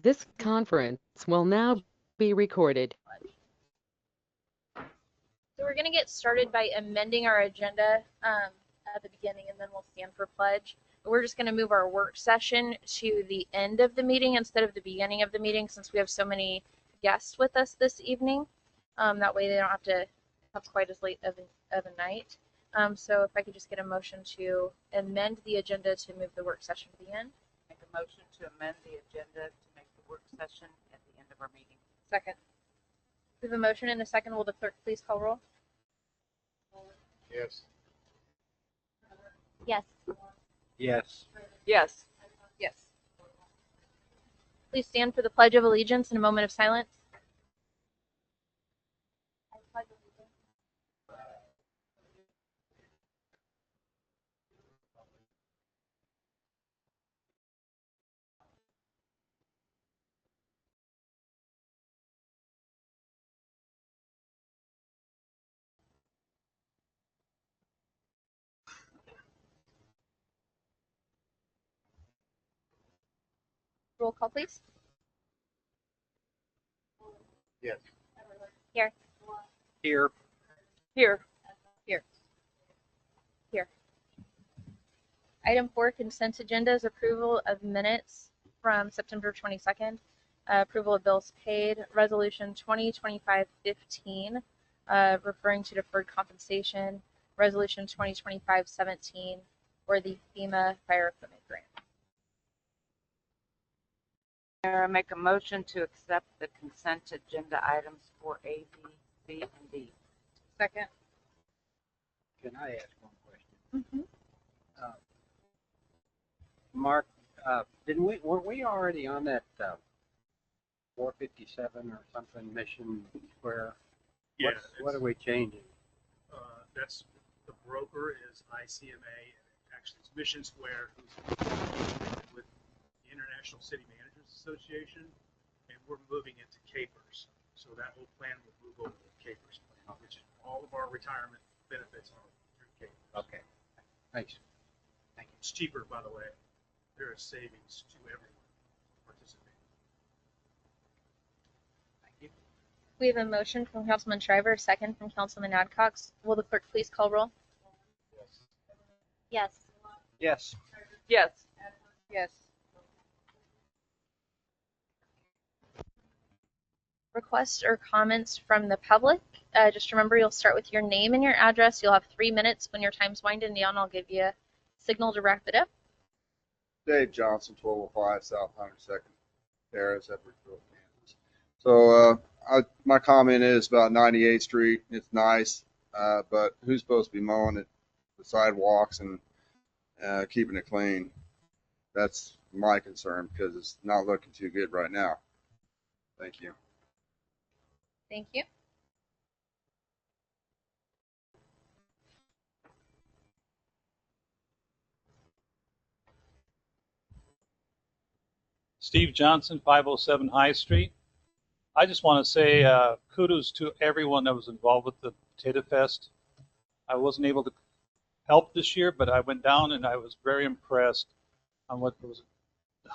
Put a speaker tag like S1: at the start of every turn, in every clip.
S1: This conference will now be recorded.
S2: So we're going to get started by amending our agenda at the beginning, and then we'll stand for pledge. We're just going to move our work session to the end of the meeting instead of the beginning of the meeting, since we have so many guests with us this evening. That way they don't have to have quite as late of a night. So if I could just get a motion to amend the agenda to move the work session to the end.
S3: Make a motion to amend the agenda to make the work session at the end of our meeting.
S2: Second. We have a motion and a second. Will the clerk please call roll?
S4: Yes.
S2: Yes.
S4: Yes.
S2: Yes. Yes. Please stand for the Pledge of Allegiance in a moment of silence. I pledge allegiance. Roll call, please.
S4: Yes.
S2: Here.
S4: Here.
S2: Here. Here. Here. Item 4, consent agenda, is approval of minutes from September 22nd. Approval of bills paid. Resolution 2025-15, referring to deferred compensation. Resolution 2025-17, or the FEMA fire equipment grant.
S3: Make a motion to accept the consent agenda items for A, B, C, and D.
S2: Second.
S4: Can I ask one question?
S2: Mm-hmm.
S4: Mark, weren't we already on that 457 or something Mission Square?
S5: Yeah.
S4: What are we changing?
S5: That's the broker is ICMA, and actually it's Mission Square, who's with the International City Managers Association, and we're moving it to Capers. So that whole plan will move over to Capers plan, which all of our retirement benefits are through Capers.
S4: Okay. Thanks. Thank you.
S5: It's cheaper, by the way. There is savings to everyone participating.
S4: Thank you.
S2: We have a motion from Councilman Shriver, a second from Councilman Adcox. Will the clerk please call roll? Yes.
S4: Yes.
S2: Yes. Yes. Requests or comments from the public. Just remember, you'll start with your name and your address. You'll have 3 minutes. When your time's winding down, I'll give you a signal to wrap it up.
S6: Dave Johnson, 1205 South 102nd Terrace, Edwardsville, Kansas. So my comment is about 98th Street. It's nice, but who's supposed to be mowing it, the sidewalks and keeping it clean? That's my concern because it's not looking too good right now. Thank you.
S2: Thank you.
S7: Steve Johnson, 507 High Street. I just want to say kudos to everyone that was involved with the Potato Fest. I wasn't able to help this year, but I went down and I was very impressed on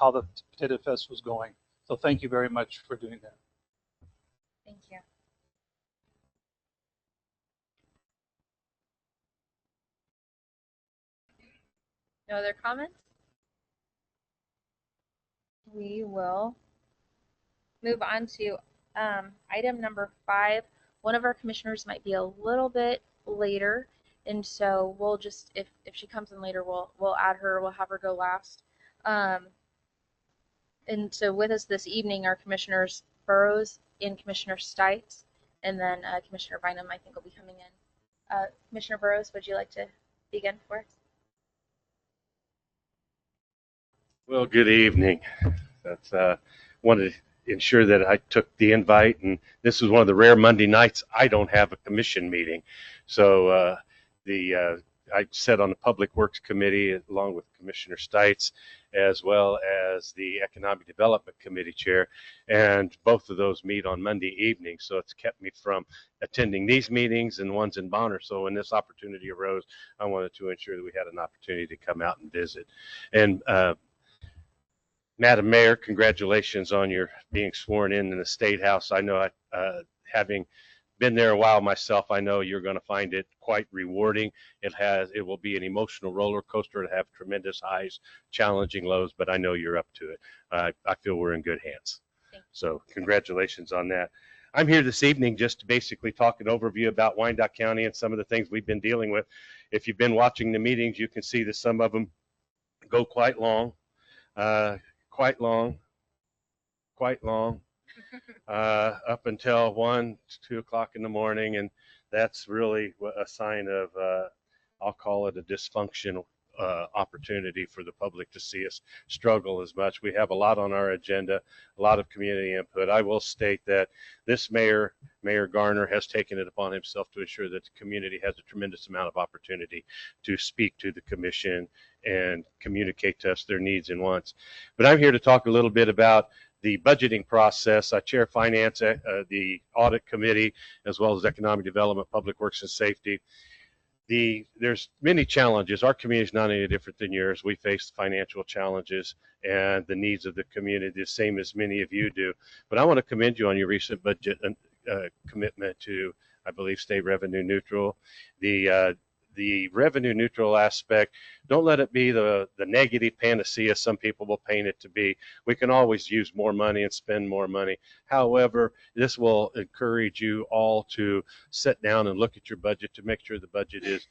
S7: how the Potato Fest was going. So thank you very much for doing that.
S2: Thank you. No other comments? We will move on to item number 5. One of our commissioners might be a little bit later, and so we'll just, if she comes in later, we'll add her. We'll have her go last. And so with us this evening are Commissioners Burrows and Commissioner Stites, and then Commissioner Bynum, I think, will be coming in. Commissioner Burrows, would you like to begin for us?
S8: Well, good evening. That's wanted to ensure that I took the invite, and this is one of the rare Monday nights I don't have a commission meeting. So I sat on the Public Works Committee along with Commissioner Stites, as well as the Economic Development Committee chair, and both of those meet on Monday evening. So it's kept me from attending these meetings and ones in Bonner. So when this opportunity arose, I wanted to ensure that we had an opportunity to come out and visit. And Madam Mayor, congratulations on your being sworn in the State House. I know, having been there a while myself, I know you're going to find it quite rewarding. It will be an emotional roller coaster to have tremendous highs, challenging lows, but I know you're up to it. I feel we're in good hands. So congratulations on that. I'm here this evening just to basically talk an overview about Wyandotte County and some of the things we've been dealing with. If you've been watching the meetings, you can see that some of them go quite long, quite long, up until 1, 2 o'clock in the morning. And that's really a sign of, I'll call it a dysfunctional opportunity for the public to see us struggle as much. We have a lot on our agenda, a lot of community input. I will state that this Mayor Garner, has taken it upon himself to ensure that the community has a tremendous amount of opportunity to speak to the commission and communicate to us their needs and wants. But I'm here to talk a little bit about the budgeting process. I chair finance, the audit committee, as well as economic development, public works and safety. There's many challenges. Our community is not any different than yours. We face financial challenges and the needs of the community the same as many of you do. But I want to commend you on your recent budget commitment to, I believe, stay revenue neutral. The revenue neutral aspect, don't let it be the negative panacea some people will paint it to be. We can always use more money and spend more money. However, this will encourage you all to sit down and look at your budget to make sure the budget is,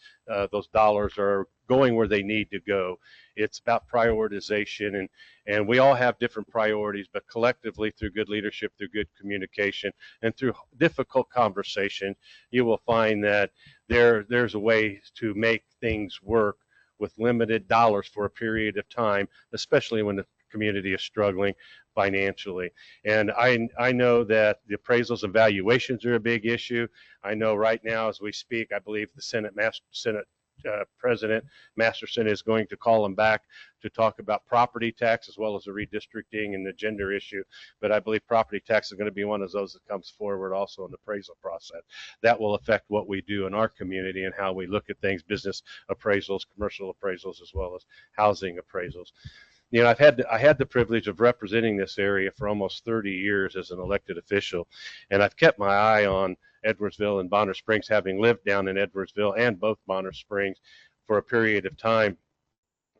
S8: those dollars are going where they need to go. It's about prioritization, and we all have different priorities, but collectively, through good leadership, through good communication, and through difficult conversation, you will find that there's a way to make things work with limited dollars for a period of time, especially when the community is struggling financially. And I know that the appraisals and valuations are a big issue. I know right now as we speak, I believe the Senate President Masterson is going to call him back to talk about property tax as well as the redistricting and the gender issue. But I believe property tax is going to be one of those that comes forward also in the appraisal process. That will affect what we do in our community and how we look at things, business appraisals, commercial appraisals, as well as housing appraisals. You know, I had the privilege of representing this area for almost 30 years as an elected official, and I've kept my eye on Edwardsville and Bonner Springs, having lived down in Edwardsville and both Bonner Springs for a period of time.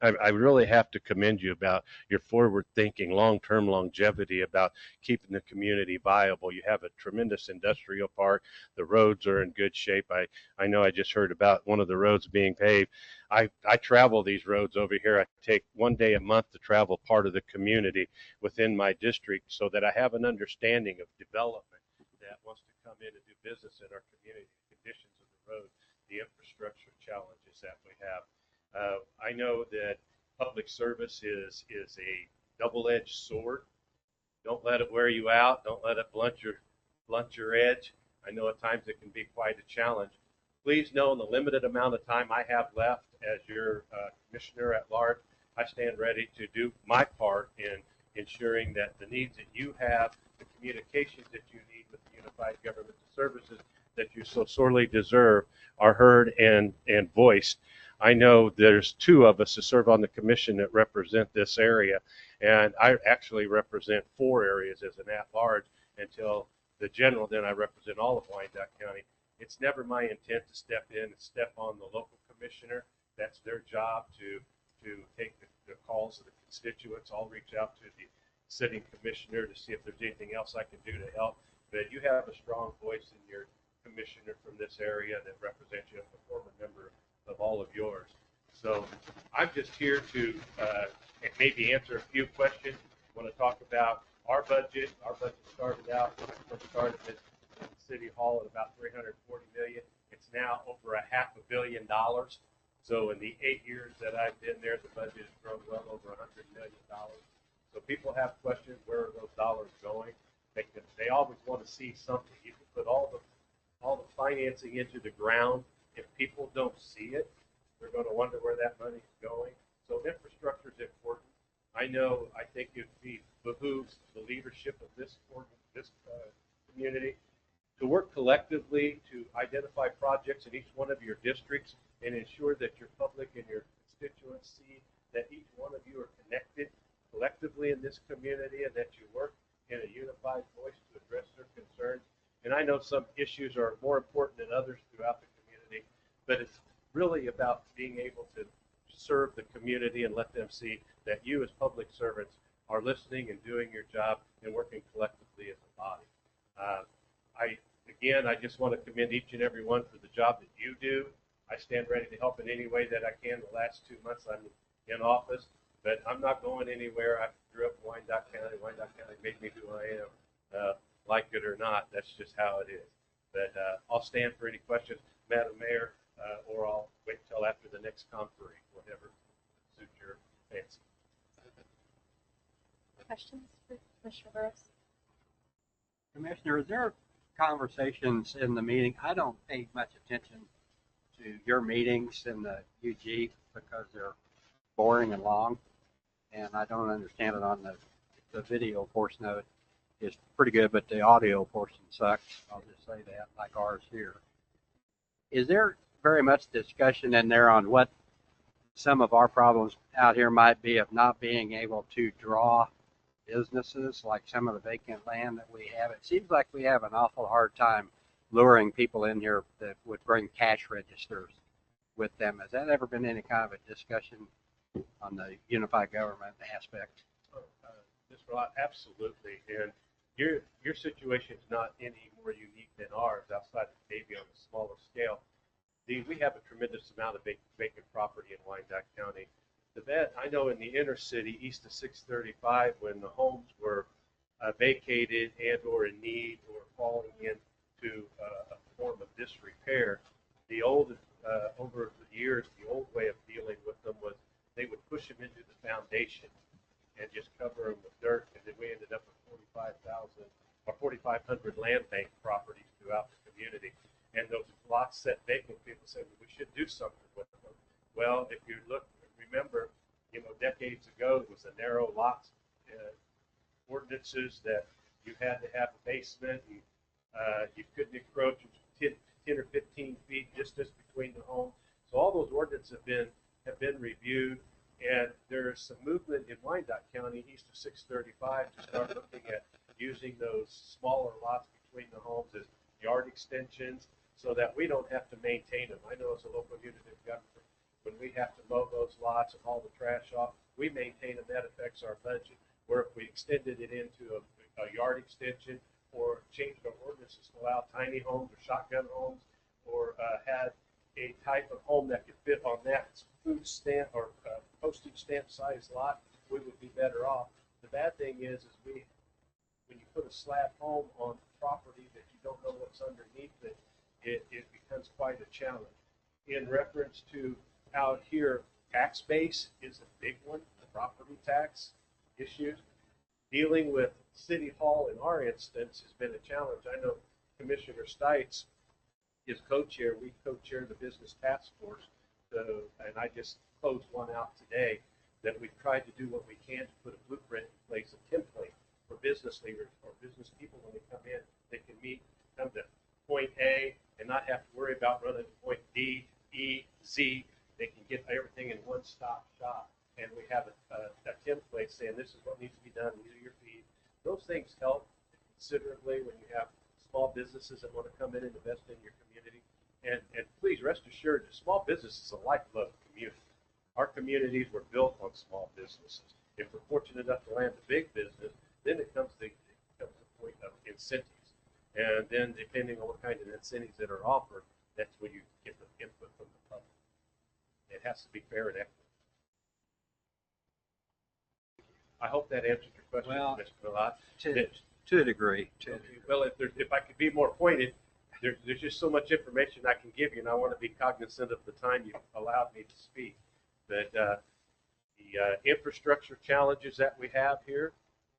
S8: I really have to commend you about your forward thinking, long-term longevity about keeping the community viable. You have a tremendous industrial park. The roads are in good shape. I know I just heard about one of the roads being paved. I travel these roads over here. I take one day a month to travel part of the community within my district so that I have an understanding of development that wants to come in and do business in our community, the conditions of the road, the infrastructure challenges that we have. I know that public service is a double-edged sword. Don't let it wear you out. Don't let it blunt your edge. I know at times it can be quite a challenge. Please know in the limited amount of time I have left as your commissioner at large, I stand ready to do my part in ensuring that the needs that you have, the communications that you need with the unified government services that you so sorely deserve are heard and voiced. I know there's two of us to serve on the commission that represent this area, and I actually represent 4 areas as an at-large until the general, then I represent all of Wyandotte County. It's never my intent to step in and step on the local commissioner. That's their job to take the calls of the constituents. I'll reach out to the sitting commissioner to see if there's anything else I can do to help. But you have a strong voice in your commissioner from this area that represents you as a former member of all of yours. So I'm just here to maybe answer a few questions. I want to talk about our budget. Our budget started out when I first started this in City Hall at about $340 million. It's now over $500 million. So in the 8 years that I've been there, the budget has grown well over $100 million. So people have questions, where are those dollars going? They always want to see something. You can put all the financing into the ground. If people don't see it, they're going to wonder where that money is going. So infrastructure is important. I think it behooves the leadership of this community to work collectively to identify projects in each one of your districts and ensure that your public and your constituents see that each one of you are connected collectively in this community and that you work in a unified voice to address their concerns. And I know some issues are more important than others throughout the community, but it's really about being able to serve the community and let them see that you as public servants are listening and doing your job and working collectively as a body. I just want to commend each and every one for the job that you do. I stand ready to help in any way that I can. The last 2 months I'm in office, but I'm not going anywhere. I grew up in Wyandotte County. Wyandotte County made me who I am, like it or not. That's just how it is. But I'll stand for any questions, Madam Mayor, or I'll wait until after the next conferee, whatever suits your fancy.
S2: Questions for Commissioner Burris?
S4: Commissioner, is there conversations in the meeting? I don't pay much attention to your meetings in the UG because they're boring and long, and I don't understand it on the video portion of it is pretty good, but the audio portion sucks. I'll just say that, like ours here. Is there very much discussion in there on what some of our problems out here might be of not being able to draw businesses, like some of the vacant land that we have? It seems like we have an awful hard time luring people in here that would bring cash registers with them. Has that ever been any kind of a discussion on the unified government aspect?
S8: Mr. Lott, absolutely. And your situation is not any more unique than ours outside of maybe on a smaller scale. We have a tremendous amount of vacant property in Wyandotte County. I know in the inner city, east of 635, when the homes were vacated and or in need or falling into a form of disrepair, over the years, the old way of dealing with them was they would push them into the foundation and just cover them with dirt, and then we ended up with 45,000 or 4,500 land bank properties throughout the community. And those lots set vacant, people said, well, we should do something with them. Well, if you remember, decades ago, it was the narrow lots ordinances that you had to have a basement, and you couldn't encroach 10 or 15 feet distance between the homes. So all those ordinances have been reviewed, and there's some movement in Wyandotte County, east of 635, to start looking at using those smaller lots between the homes as yard extensions, so that we don't have to maintain them. I know as a local unit of government, when we have to mow those lots and haul the trash off, we maintain them. That affects our budget. Where if we extended it into a yard extension or changed our ordinances to allow tiny homes or shotgun homes, or had a type of home that could fit on that food stamp or postage stamp size lot, we would be better off. The bad thing is when you put a slab home on property that you don't know what's underneath it, it becomes quite a challenge. In reference to out here, tax base is a big one, the property tax issues. Dealing with City Hall in our instance has been a challenge. I know Commissioner Stites is co-chair. We co-chair the business task force. And I just closed one out today that we've tried to do what we can to put a blueprint in place, a template for business leaders or business people when they come in. They can come to point A and not have to worry about running to point D, E, Z. They can get everything in one-stop shop. And we have a template saying this is what needs to be done, these are your fees. Those things help considerably when you have small businesses that want to come in and invest in your community. And please rest assured, the small business is a lifeblood of community. Our communities were built on small businesses. If we're fortunate enough to land a big business, then it comes to the point of incentives. And then depending on what kind of incentives that are offered, that's when you get the input from the public. It has to be fair and equitable. I hope that answers your question,
S4: Well,
S8: Mr. Millot.
S4: To a degree.
S8: Well, if I could be more pointed, there's just so much information I can give you, and I want to be cognizant of the time you've allowed me to speak. But the infrastructure challenges that we have here,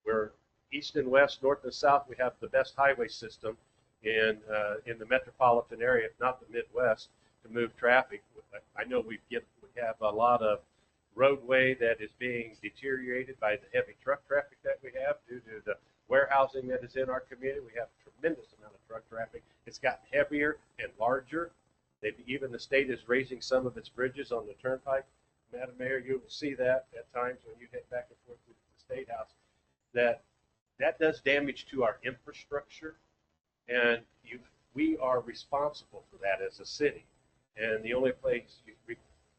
S8: where east and west, north and south, we have the best highway system in the metropolitan area, if not the Midwest, to move traffic. I know we have a lot of roadway that is being deteriorated by the heavy truck traffic that we have due to the warehousing that is in our community. We have a tremendous amount of truck traffic. It's gotten heavier and larger. Even the state is raising some of its bridges on the turnpike. Madam Mayor, you will see that at times when you head back and forth to the State House, that does damage to our infrastructure, and we are responsible for that as a city. And the only place you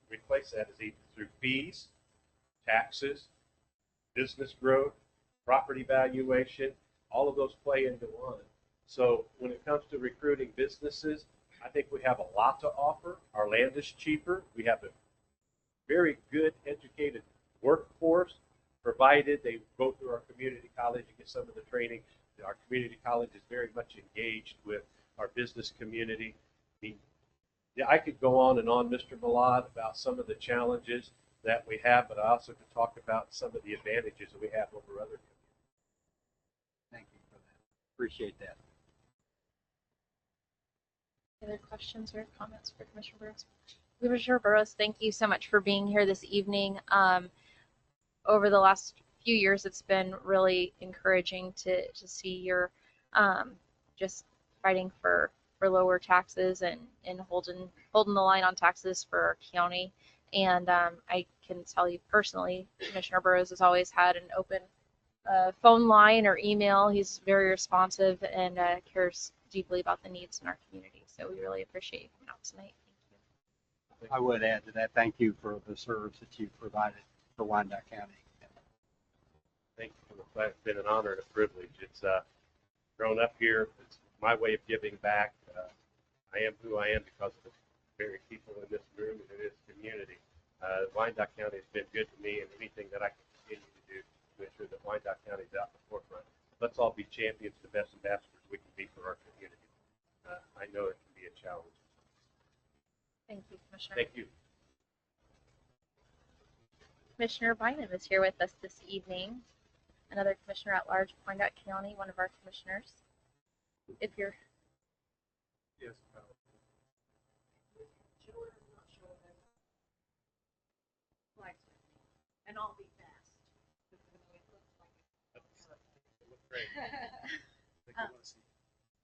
S8: replace that is either through fees, taxes, business growth, property valuation. All of those play into one. So when it comes to recruiting businesses, I think we have a lot to offer. Our land is cheaper. We have a very good educated workforce, provided they go through our community college and get some of the training. Our community college is very much engaged with our business community. I mean, yeah, I could go on and on, Mr. Milad, about some of the challenges that we have, but I also could talk about some of the advantages that we have over other communities.
S4: Thank you for that. Appreciate that.
S2: Any other questions or comments for Commissioner Burrows? Commissioner Burrows, thank you so much for being here this evening. Over the last few years, it's been really encouraging to see your just fighting for lower taxes and holding the line on taxes for our county. And I can tell you personally, Commissioner Burrows has always had an open phone line or email. He's very responsive and cares deeply about the needs in our community. So we really appreciate you coming out tonight. Thank you.
S4: I would add to that, thank you for the service that you've provided for Wyandotte County.
S8: Thank you for the fact. It's been an honor and a privilege. It's grown up here. It's my way of giving back. I am who I am because of the very people in this room and in this community. Wyandotte County has been good to me, and anything that I can continue to do to ensure that Wyandotte County is out in the forefront. Let's all be champions, the best ambassadors we can be for our community. I know it can be a challenge.
S2: Thank you, Commissioner.
S8: Thank you.
S2: Commissioner Bynum is here with us this evening. Another commissioner at large, Wyandotte County, one of our commissioners. If you're
S5: Yes.
S9: And I'll be fast.
S5: Great.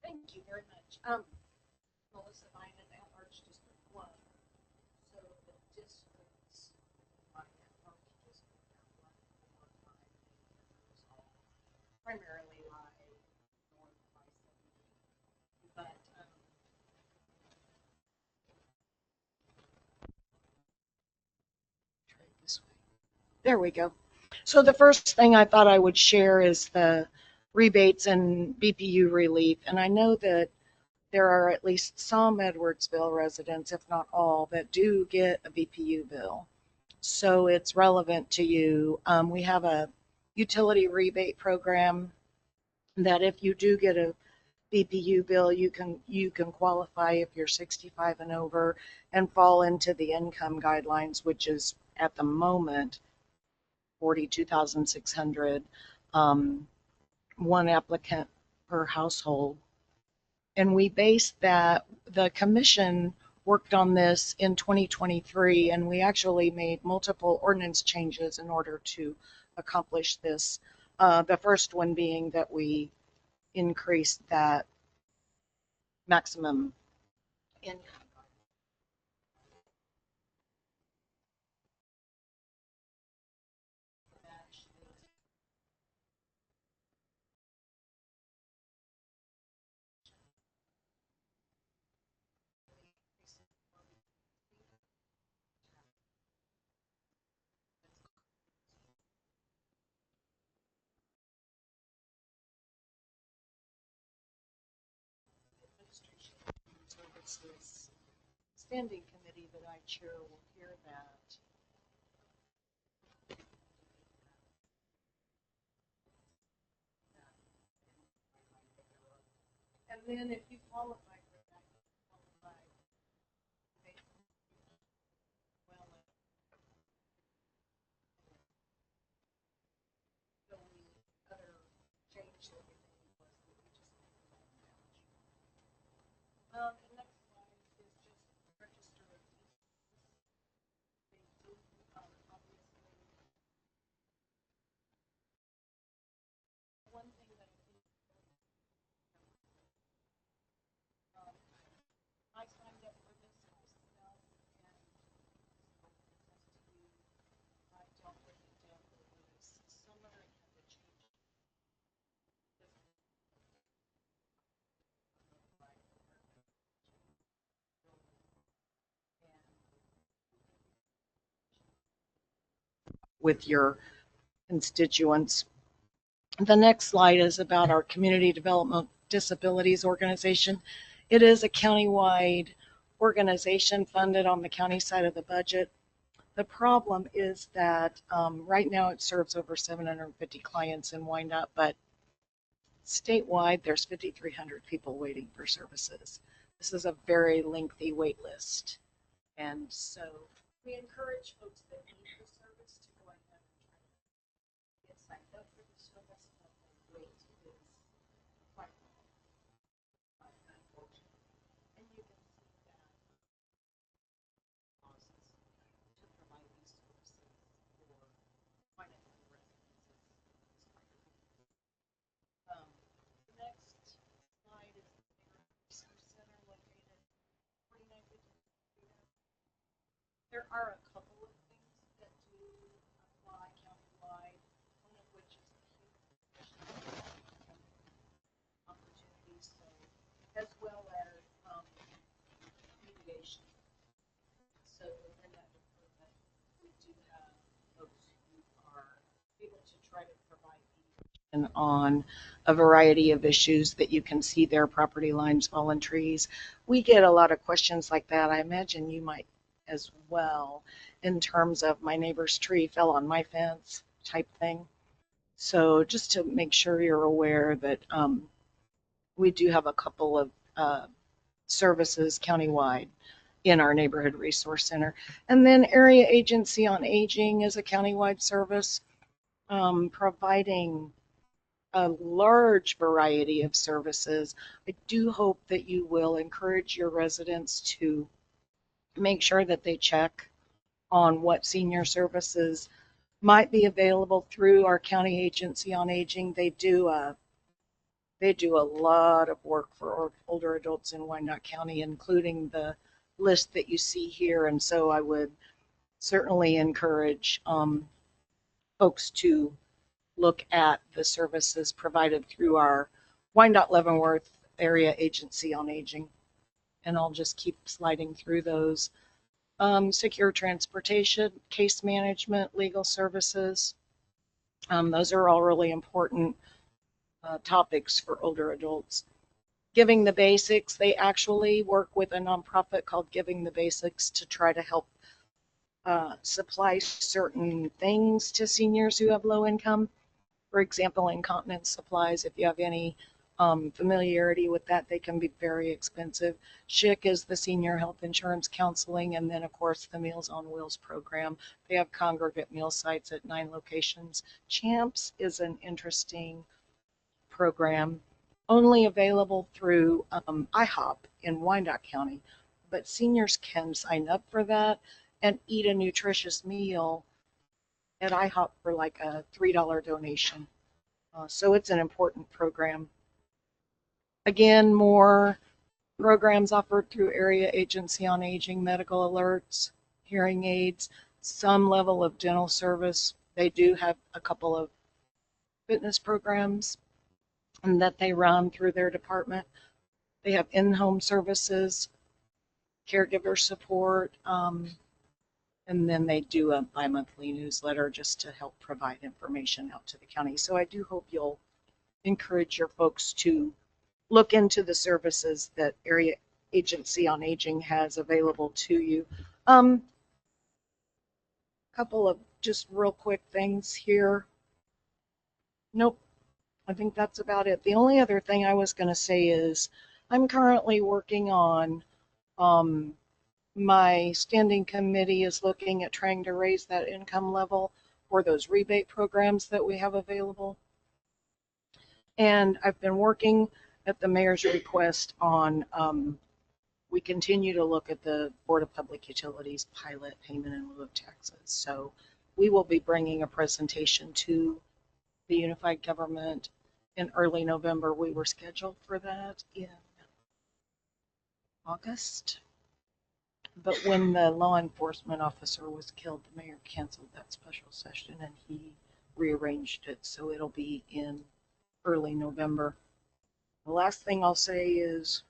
S9: Thank you very much. Melissa Bynum at Arch District 1. So the districts, like Arch District 1, 4, 5, those all primarily lie north by 70. But try it this way. There we go. So the first thing I thought I would share is the rebates and BPU relief. And I know that there are at least some Edwardsville residents, if not all, that do get a BPU bill. So it's relevant to you. We have a utility rebate program that if you do get a BPU bill, you can qualify if you're 65 and over and fall into the income guidelines, which is at the moment 42,600, one applicant per household. And we based that, the commission worked on this in 2023, and we actually made multiple ordinance changes in order to accomplish this. The first one being that we increased that maximum income. Services standing committee that I chair will hear that. And then if you qualify for that, you qualify. Well, the only other change that we made was that we just made it all match. The next slide is just register of obviously. One thing that I think with your constituents. The next slide is about our Community Development Disabilities Organization. It is a countywide organization funded on the county side of the budget. The problem is that right now it serves over 750 clients in Wyandotte, but statewide there's 5,300 people waiting for services. This is a very lengthy wait list. And so we encourage folks that need the service to go ahead and try to get signed up for the service, but the wait is quite long, unfortunately. And you can see that process to provide these services for financial residents is quite long. The next slide is the Resource Center located 4950. There are a couple of things that do apply countywide, one of which is the human opportunities, so as well as mediation. So within that department, we do have folks who are able to try to provide mediation on a variety of issues that you can see there, property lines, fallen trees. We get a lot of questions like that. I imagine you might as well, in terms of my neighbor's tree fell on my fence type thing. So just to make sure you're aware that we do have a couple of services countywide in our Neighborhood Resource Center. And then Area Agency on Aging is a countywide service providing a large variety of services. I do hope that you will encourage your residents to make sure that they check on what senior services might be available through our County Agency on Aging. They do a lot of work for older adults in Wyandotte County, including the list that you see here. And so I would certainly encourage folks to look at the services provided through our Wyandotte Leavenworth Area Agency on Aging. And I'll just keep sliding through those. Secure transportation, case management, legal services. Those are all really important topics for older adults. Giving the Basics, they actually work with a nonprofit called Giving the Basics to try to help supply certain things to seniors who have low income. For example, incontinence supplies, if you have any familiarity with that, they can be very expensive. SHIC is the Senior Health Insurance Counseling, and then of course the Meals on Wheels program. They have congregate meal sites at 9 locations. CHAMPS is an interesting program, only available through IHOP in Wyandotte County, but seniors can sign up for that and eat a nutritious meal at IHOP for like a $3 donation. So it's an important program. Again, more programs offered through Area Agency on Aging, medical alerts, hearing aids, some level of dental service. They do have a couple of fitness programs and that they run through their department. They have in-home services, caregiver support, and then they do a bi-monthly newsletter just to help provide information out to the county. So I do hope you'll encourage your folks to look into the services that Area Agency on Aging has available to you. Couple of just real quick things here. Nope, I think that's about it. The only other thing I was going to say is I'm currently working on my standing committee is looking at trying to raise that income level for those rebate programs that we have available. And I've been working at the mayor's request on, we continue to look at the Board of Public Utilities pilot payment in lieu of taxes. So we will be bringing a presentation to the unified government in early November. We were scheduled for that in August. But when the law enforcement officer was killed, the mayor canceled that special session and he rearranged it. So it'll be in early November. The last thing I'll say is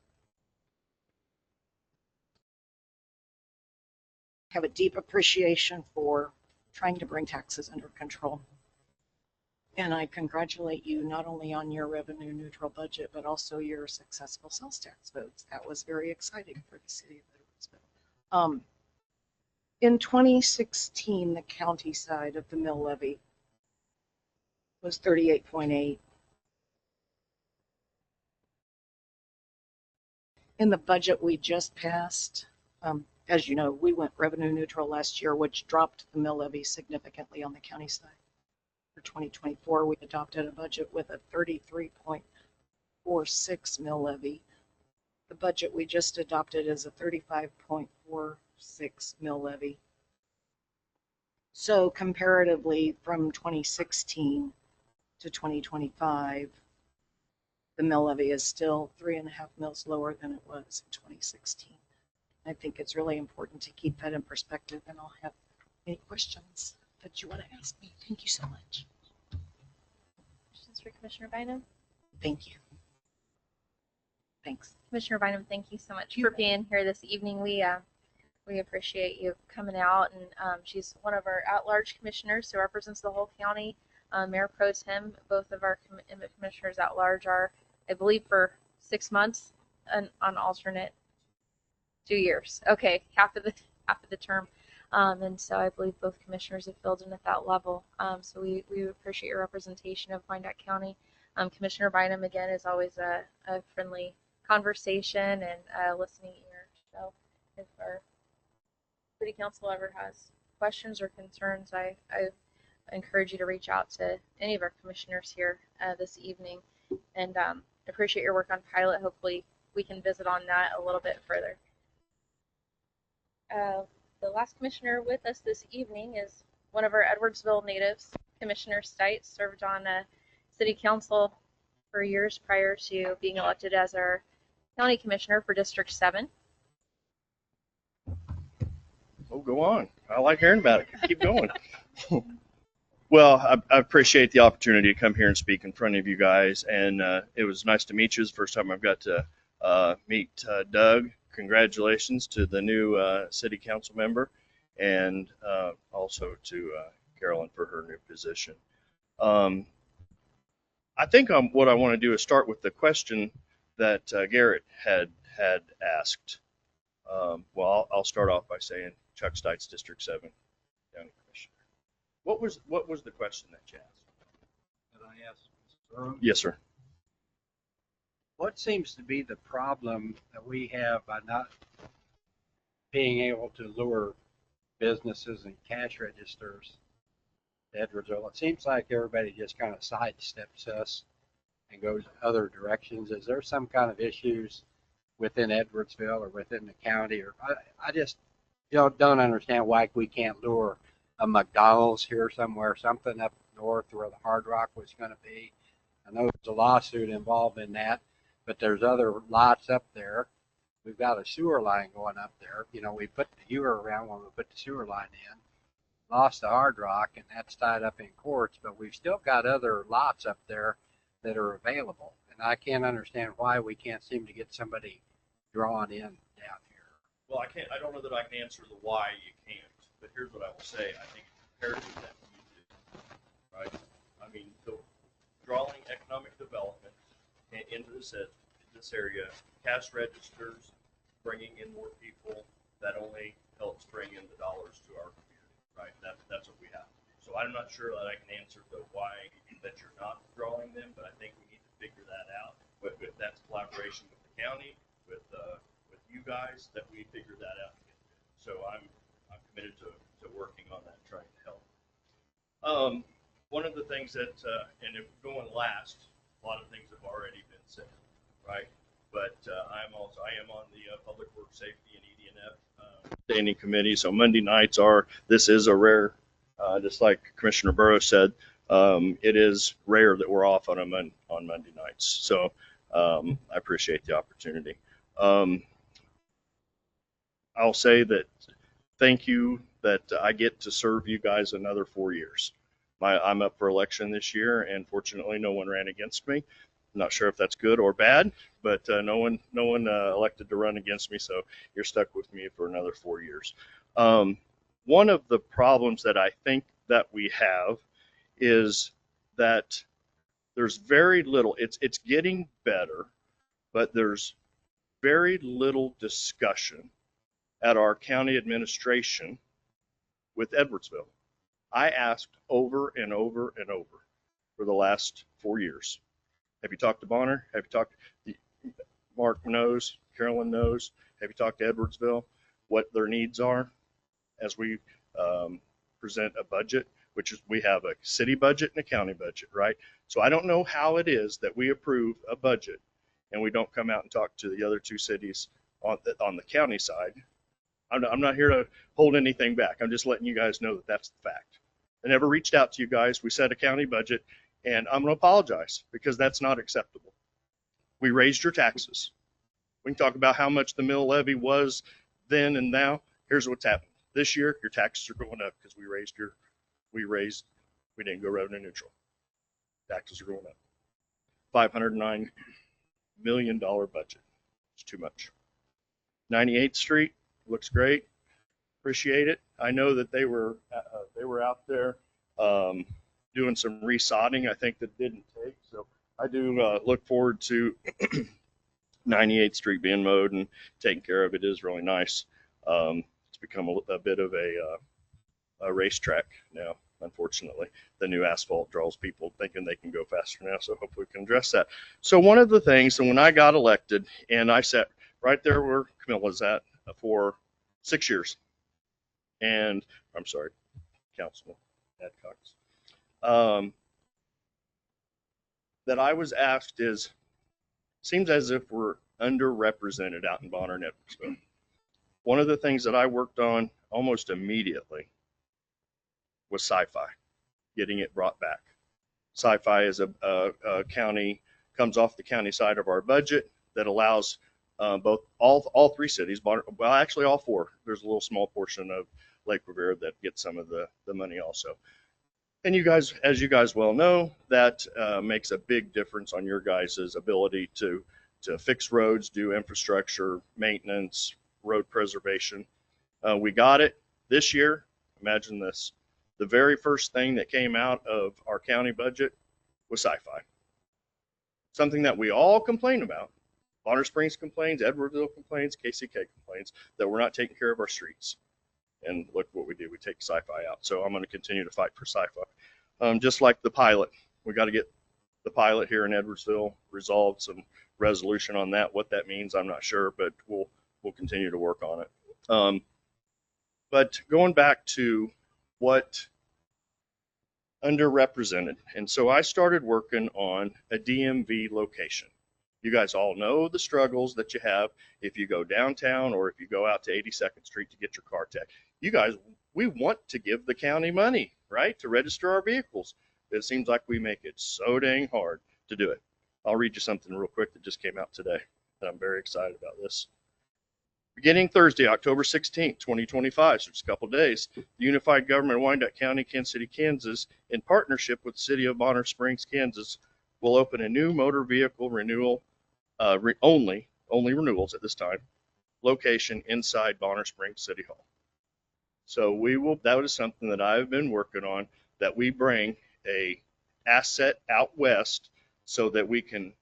S9: I have a deep appreciation for trying to bring taxes under control. And I congratulate you not only on your revenue neutral budget, but also your successful sales tax votes. That was very exciting for the city of Edwardsville. In 2016, the county side of the mill levy was 38.8. In the budget we just passed, as you know, we went revenue neutral last year, which dropped the mill levy significantly on the county side. For 2024, we adopted a budget with a 33.46 mill levy. The budget we just adopted is a 35.46 mill levy. So comparatively, from 2016 to 2025, the mill levy is still 3.5 mils lower than it was in 2016. I think it's really important to keep that in perspective, and I'll have any questions that you want to ask me. Thank you so much.
S2: Questions for Commissioner Bynum?
S9: Thank you. Thanks.
S2: Commissioner Bynum, thank you so much for being here this evening. We appreciate you coming out, and she's one of our at-large commissioners who represents the whole county. Mayor Pro Tem, both of our commissioners at large are, I believe, for 6 months on alternate 2 years. Okay, half of the term. And so I believe both commissioners have filled in at that level. So we appreciate your representation of Wyandotte County. Commissioner Bynum, again, is always a friendly conversation and a listening ear. So if our city council ever has questions or concerns, I encourage you to reach out to any of our commissioners here this evening. And appreciate your work on pilot. Hopefully we can visit on that a little bit further. The last commissioner with us this evening is one of our Edwardsville natives, Commissioner Stites, served on city council for years prior to being elected as our county commissioner for District 7.
S10: Oh, go on. I like hearing about it. Keep going. Well, I appreciate the opportunity to come here and speak in front of you guys, and it was nice to meet you. It's the first time I've got to meet Doug. Congratulations to the new city council member, and also to Carolyn for her new position. I think what I want to do is start with the question that Garrett had asked. Well, I'll start off by saying Chuck Stites, District 7 County Commissioner. What was the question that you asked?
S4: Did I ask Mr. Earl?
S10: Yes, sir.
S4: What seems to be the problem that we have by not being able to lure businesses and cash registers to Edwardsville? It seems like everybody just kind of sidesteps us and goes other directions. Is there some kind of issues within Edwardsville or within the county? Or I just don't understand why we can't lure a McDonald's here somewhere, something up north where the Hard Rock was going to be. I know there's a lawsuit involved in that, but there's other lots up there. We've got a sewer line going up there. You know, we put the ewer around when we put the sewer line in, lost the Hard Rock, and that's tied up in courts, but we've still got other lots up there that are available. And I can't understand why we can't seem to get somebody drawn in down here.
S10: Well, I don't know that I can answer the why you can't, but here's what I will say. I think it's imperative that you do, right? I mean, drawing economic development into this area, cash registers, bringing in more people, that only helps bring in the dollars to our community, right? That's what we have to do. So I'm not sure that I can answer the why that you're not drawing them, but I think we need to figure that out. But that's collaboration with the county, with you guys, that we figure that out together. So I'm committed to working on that, trying to help. One of the things that, and if going last, a lot of things have already been said, right? But I am on the Public Works Safety and ED&F standing committee. So Monday nights this is a rare, just like Commissioner Burrows said, it is rare that we're off on Monday nights. So I appreciate the opportunity. I'll say that thank you that I get to serve you guys another 4 years. I'm up for election this year, and fortunately no one ran against me. I'm not sure if that's good or bad, but no one elected to run against me, so you're stuck with me for another 4 years. One one of the problems that I think that we have is that there's very little, it's getting better, but there's very little discussion at our county administration with Edwardsville. I asked over and over and over for the last 4 years. Have you talked to Bonner? Have you talked, Mark knows, Carolyn knows. Have you talked to Edwardsville? What their needs are as we present a budget, which is we have a city budget and a county budget, right? So I don't know how it is that we approve a budget and we don't come out and talk to the other two cities on the county side. I'm not here to hold anything back. I'm just letting you guys know that that's the fact. I never reached out to you guys. We set a county budget, and I'm going to apologize because that's not acceptable. We raised your taxes. We can talk about how much the mill levy was then and now. Here's what's happened. This year, your taxes are going up because we didn't go revenue neutral. Taxes are going up. $509 million budget. It's too much. 98th Street looks great. Appreciate it. I know that they were out there doing some resodding. I think that didn't take. So I do look forward to 98th Street being mowed and taken care of. It is really nice. It's become a bit of a racetrack now. Unfortunately, the new asphalt draws people thinking they can go faster now. So hopefully we can address that. So one of the things, and when I got elected, and I sat right there where Camilla's at for 6 years, and I'm sorry, Councilman Adcox, that I was asked is, seems as if we're underrepresented out in Bonner and Edwardsville. One of the things that I worked on almost immediately was sci-fi, getting it brought back. Sci-fi is a county, comes off the county side of our budget that allows both all three cities, well, actually all four. There's a little small portion of Lake Rivera that gets some of the money also. And you guys, as you guys well know, that makes a big difference on your guys' ability to fix roads, do infrastructure, maintenance, road preservation. We got it this year. Imagine this. The very first thing that came out of our county budget was sci-fi. Something that we all complain about. Bonner Springs complains, Edwardsville complains, KCK complains that we're not taking care of our streets. And look what we do. We take sci-fi out. So I'm going to continue to fight for sci-fi. Just like the pilot. We got to get the pilot here in Edwardsville resolved, some resolution on that. What that means, I'm not sure, but we'll continue to work on it. But going back to what underrepresented. And so I started working on a DMV location. You guys all know the struggles that you have if you go downtown or if you go out to 82nd Street to get your car tagged. You guys, we want to give the county money, right, to register our vehicles. It seems like we make it so dang hard to do it. I'll read you something real quick that just came out today, and I'm very excited about this. Beginning Thursday, October 16th, 2025, so just a couple of days, the Unified Government of Wyandotte County, Kansas City, Kansas, in partnership with the City of Bonner Springs, Kansas, will open a new motor vehicle renewal, only renewals at this time, location inside Bonner Springs City Hall. So that is something that I've been working on, that we bring a asset out west so that we can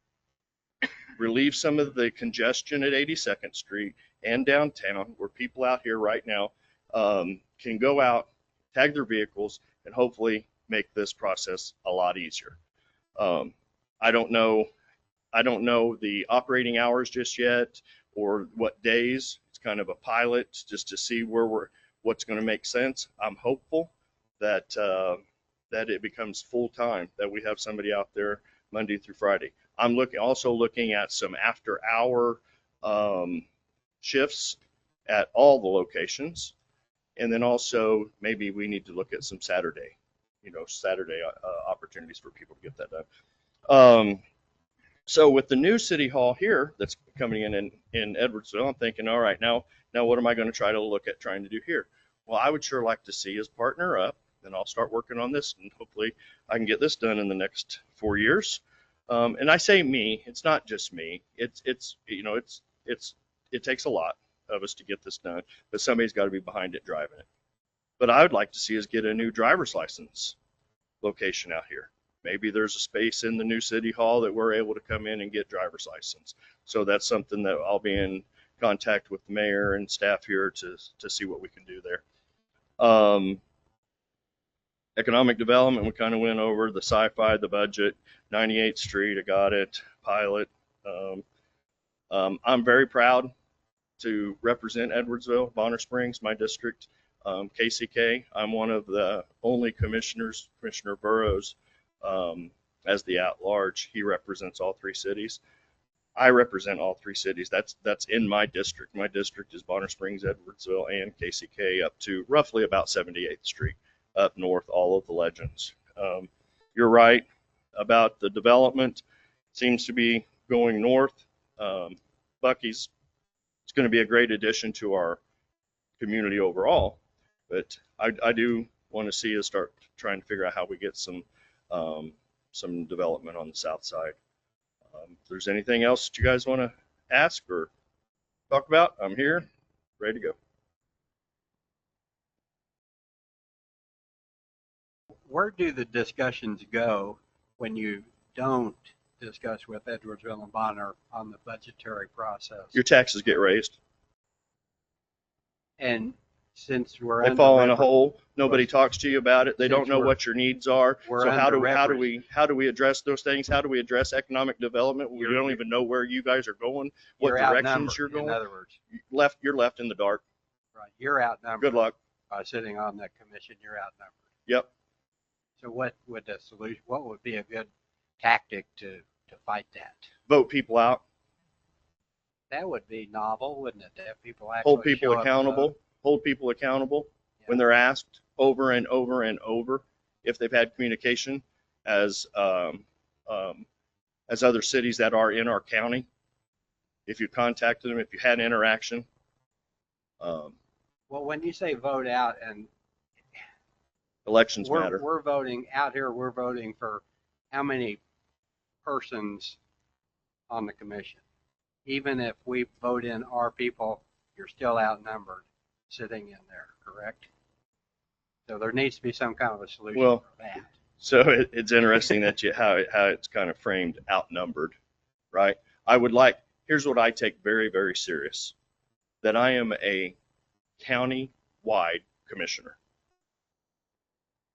S10: relieve some of the congestion at 82nd Street and downtown, where people out here right now can go out, tag their vehicles, and hopefully make this process a lot easier. I don't know the operating hours just yet or what days. It's kind of a pilot just to see what's going to make sense. I'm hopeful that it becomes full time, that we have somebody out there Monday through Friday. I'm also looking at some after hour shifts at all the locations. And then also maybe we need to look at some Saturday opportunities for people to get that done. So with the new city hall here that's coming in Edwardsville, I'm thinking, all right, now what am I going to try to look at trying to do here? Well, I would sure like to see us partner up, and I'll start working on this, and hopefully I can get this done in the next 4 years. And I say me, it's not just me. It takes a lot of us to get this done, but somebody's got to be behind it, driving it. But I would like to see us get a new driver's license location out here. Maybe there's a space in the new city hall that we're able to come in and get driver's license. So that's something that I'll be in contact with the mayor and staff here to see what we can do there. Economic development, we kind of went over the sci-fi, the budget, 98th Street, I got it, pilot. I'm very proud to represent Edwardsville, Bonner Springs, my district. KCK, I'm one of the only commissioners, Commissioner Burrows, as the at-large. He represents all three cities. I represent all three cities. That's in my district. My district is Bonner Springs, Edwardsville, and KCK up to roughly about 78th Street. Up north, all of the legends. You're right about the development. Seems to be going north. Bucky's, it's going to be a great addition to our community overall, but I do want to see us start trying to figure out how we get some development on the south side. If there's anything else that you guys want to ask or talk about, I'm here, ready to go.
S4: Where do the discussions go when you don't discuss with Edwardsville and Bonner on the budgetary process?
S10: Your taxes get raised.
S4: And since we're
S10: They
S4: under
S10: fall in a
S4: river-
S10: hole. Nobody talks to you about it. They don't
S4: Since
S10: know
S4: we're-
S10: what your needs are.
S4: we're
S10: So how
S4: under
S10: do we address those things? How do we address economic development? We don't even know where you guys are going, what
S4: You're
S10: directions
S4: outnumbered,
S10: you're going.
S4: In other words,
S10: You're left in the dark.
S4: right? You're outnumbered.
S10: Good luck.
S4: By sitting on that commission, you're outnumbered.
S10: Yep.
S4: So what would the solution? What would be a good tactic to fight that?
S10: Vote people out.
S4: That would be novel, wouldn't it? To have people actually
S10: Hold people
S4: show up and
S10: accountable.
S4: vote?
S10: Hold people accountable when
S4: Yeah.
S10: they're asked over and over and over if they've had communication as other cities that are in our county. If you contacted them, if you had interaction.
S4: Well, when you say vote out, and
S10: Elections matter.
S4: we're voting out here, we're voting for how many persons on the commission. Even if we vote in our people, you're still outnumbered sitting in there, correct? So there needs to be some kind of a solution
S10: Well,
S4: for that.
S10: So it's interesting that how it's kind of framed, outnumbered, right? Here's what I take very, very serious, that I am a county-wide commissioner,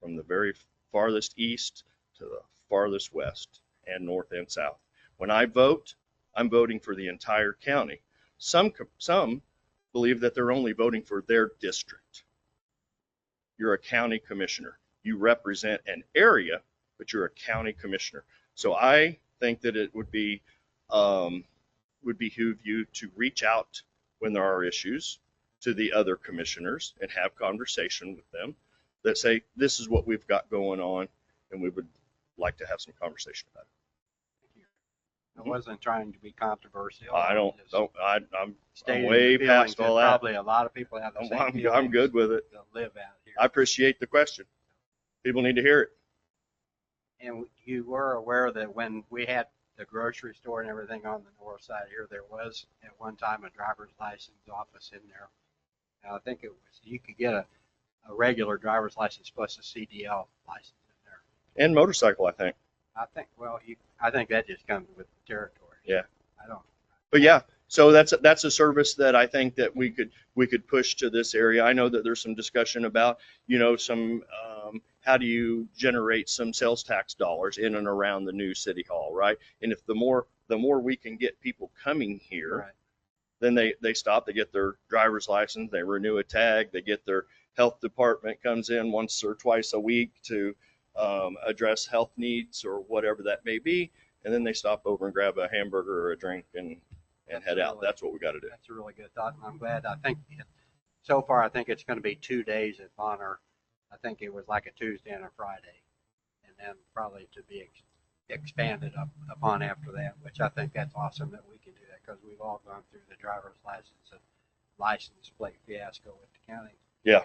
S10: from the very farthest east to the farthest west and north and south. When I vote, I'm voting for the entire county. Some believe that they're only voting for their district. You're a county commissioner. You represent an area, but you're a county commissioner. So I think that it would behoove you to reach out when there are issues to the other commissioners and have conversation with them that say, this is what we've got going on, and we would like to have some conversation about it.
S4: I wasn't trying to be controversial.
S10: I'm
S4: Stating
S10: way
S4: the
S10: past
S4: feelings that
S10: all that.
S4: Probably a lot of people have the same
S10: I'm
S4: feelings
S10: good with it.
S4: that live out here.
S10: I appreciate the question. People need to hear it.
S4: And you were aware that when we had the grocery store and everything on the north side here, there was at one time a driver's license office in there. And I think it was, you could get a regular driver's license plus a CDL license in there.
S10: And motorcycle, I think.
S4: I think that just comes with the territory.
S10: Yeah.
S4: I don't.
S10: But yeah, so that's a service that I think that we could push to this area. I know that there's some discussion about, some how do you generate some sales tax dollars in and around the new city hall, right? And if the more we can get people coming here,
S4: Right.
S10: then they stop, they get their driver's license, they renew a tag, they get their health department comes in once or twice a week to address health needs or whatever that may be, and then they stop over and grab a hamburger or a drink and head out. That's what we got to do.
S4: That's a really good thought, and I'm glad. I think so far, I think it's going to be 2 days at Bonner. I think it was like a Tuesday and a Friday, and then probably to be expanded upon after that, which I think that's awesome that we can do that, because we've all gone through the driver's license and license plate fiasco with the county.
S10: Yeah.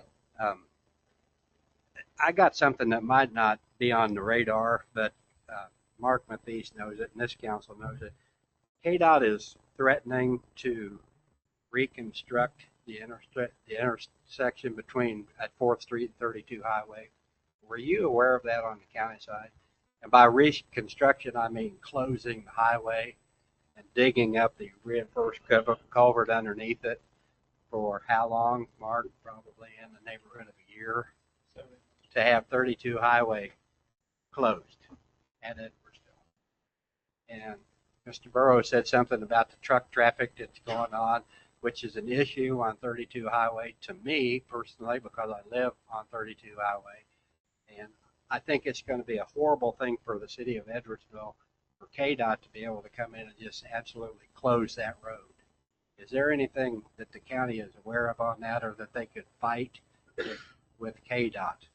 S4: I got something that might not be on the radar, but Mark Mathies knows it, and this council knows it. KDOT is threatening to reconstruct the intersection between at 4th Street and 32 Highway. Were you aware of that on the county side? And by reconstruction, I mean closing the highway and digging up the reinforced culvert underneath it for how long, Mark? Probably in the neighborhood of a year to have 32 Highway closed at Edwardsville. And Mr. Burrows said something about the truck traffic that's going on, which is an issue on 32 Highway to me personally because I live on 32 Highway. And I think it's going to be a horrible thing for the city of Edwardsville for KDOT to be able to come in and just absolutely close that road. Is there anything that the county is aware of on that or that they could fight with KDOT